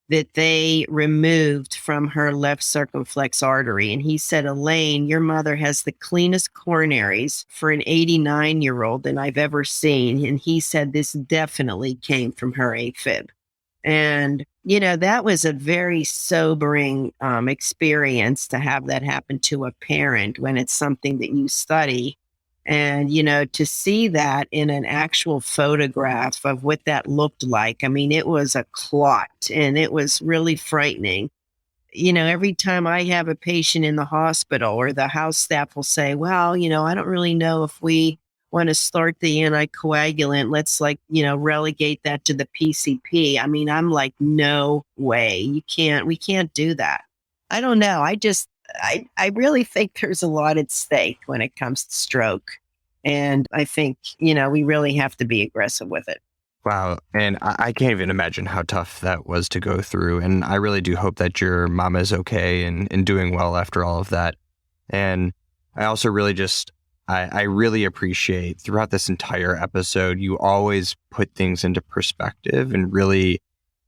that they removed from her left circumflex artery. And he said, "Elaine, your mother has the cleanest coronaries for an 89-year-old that I've ever seen." And he said this definitely came from her AFib. And, that was a very sobering experience to have that happen to a parent when it's something that you study. And, to see that in an actual photograph of what that looked like, I mean, it was a clot and it was really frightening. Every time I have a patient in the hospital or the house staff will say, "Well, I don't really know if we want to start the anticoagulant. Let's relegate that to the PCP." I mean, I'm like, no way. We can't do that. I don't know. I really think there's a lot at stake when it comes to stroke. And I think, we really have to be aggressive with it. Wow. And I can't even imagine how tough that was to go through. And I really do hope that your mama is okay and doing well after all of that. And I also really I really appreciate throughout this entire episode, you always put things into perspective and really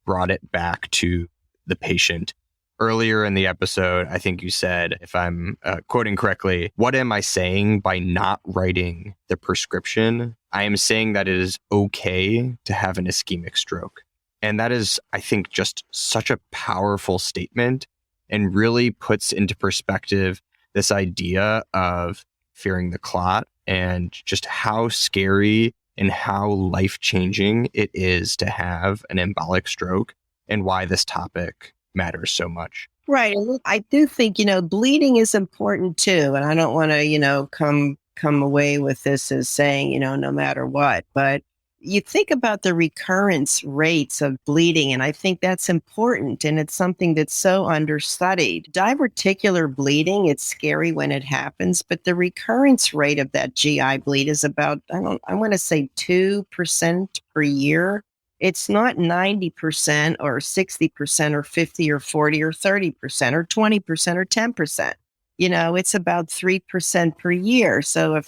brought it back to the patient. Earlier in the episode, I think you said, if I'm quoting correctly, "What am I saying by not writing the prescription? I am saying that it is okay to have an ischemic stroke." And that is, I think, just such a powerful statement and really puts into perspective this idea of fearing the clot and just how scary and how life-changing it is to have an embolic stroke and why this topic matters so much. Right. And I do think, bleeding is important too. And I don't want to, come away with this as saying, no matter what. But you think about the recurrence rates of bleeding, and I think that's important. And it's something that's so understudied. Diverticular bleeding, it's scary when it happens, but the recurrence rate of that GI bleed is about, I want to say 2% per year. It's not 90% or 60% or 50 or 40 or 30% or 20% or 10%. It's about 3% per year. So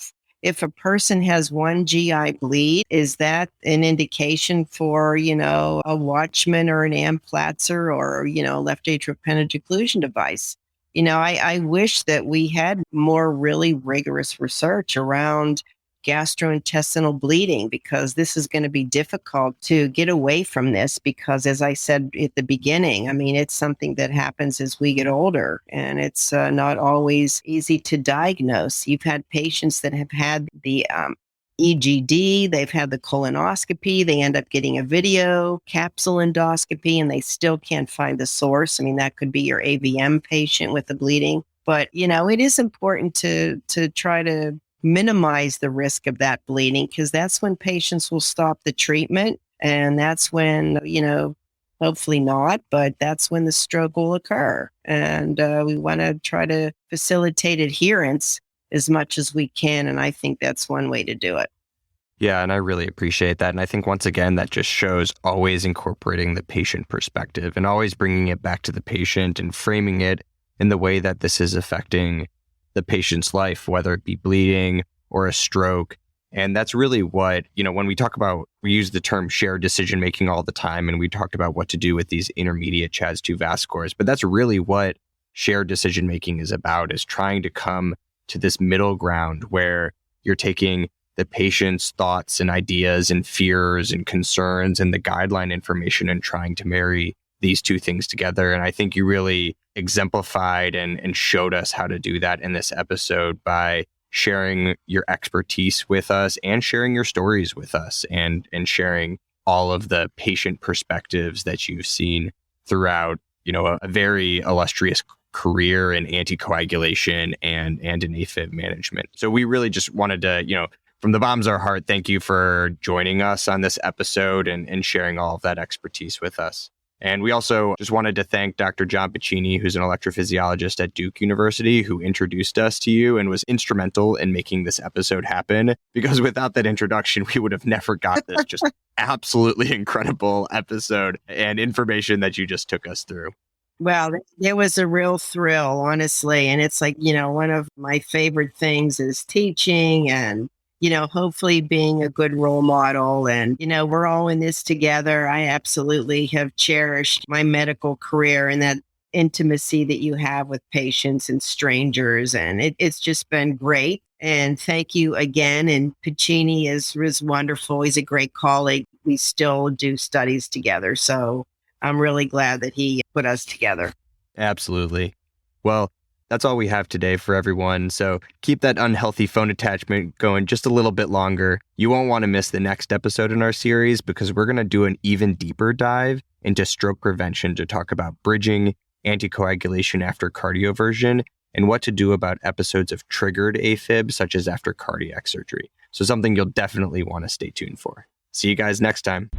if a person has one GI bleed, is that an indication for, a Watchman or an Amplatzer or, left atrial appendage occlusion device? I wish that we had more really rigorous research around gastrointestinal bleeding, because this is going to be difficult to get away from this because, as I said at the beginning, I mean, it's something that happens as we get older, and it's not always easy to diagnose. You've had patients that have had the EGD, they've had the colonoscopy, they end up getting a video capsule endoscopy, and they still can't find the source. I mean, that could be your AVM patient with the bleeding. But, it is important to try to minimize the risk of that bleeding, because that's when patients will stop the treatment. And that's when, hopefully not, but that's when the stroke will occur. And we want to try to facilitate adherence as much as we can. And I think that's one way to do it. Yeah, and I really appreciate that. And I think, once again, that just shows always incorporating the patient perspective and always bringing it back to the patient and framing it in the way that this is affecting the patient's life, whether it be bleeding or a stroke. And that's really what, when we talk about, we use the term shared decision making all the time, and we talked about what to do with these intermediate CHADS2 VAS scores. But that's really what shared decision making is about, is trying to come to this middle ground where you're taking the patient's thoughts and ideas and fears and concerns and the guideline information and trying to marry these two things together. And I think you really exemplified and showed us how to do that in this episode by sharing your expertise with us and sharing your stories with us and sharing all of the patient perspectives that you've seen throughout, a very illustrious career in anticoagulation and in AFib management. So we really just wanted to, from the bottom of our heart, thank you for joining us on this episode and sharing all of that expertise with us. And we also just wanted to thank Dr. John Piccini, who's an electrophysiologist at Duke University, who introduced us to you and was instrumental in making this episode happen. Because without that introduction, we would have never got this just absolutely incredible episode and information that you just took us through. Well, it was a real thrill, honestly. And it's like, one of my favorite things is teaching and, hopefully being a good role model. And, we're all in this together. I absolutely have cherished my medical career and that intimacy that you have with patients and strangers. And it's just been great. And thank you again. And Piccini was wonderful. He's a great colleague. We still do studies together. So I'm really glad that he put us together. Absolutely. Well, that's all we have today for everyone. So keep that unhealthy phone attachment going just a little bit longer. You won't want to miss the next episode in our series because we're going to do an even deeper dive into stroke prevention to talk about bridging, anticoagulation after cardioversion, and what to do about episodes of triggered AFib, such as after cardiac surgery. So something you'll definitely want to stay tuned for. See you guys next time.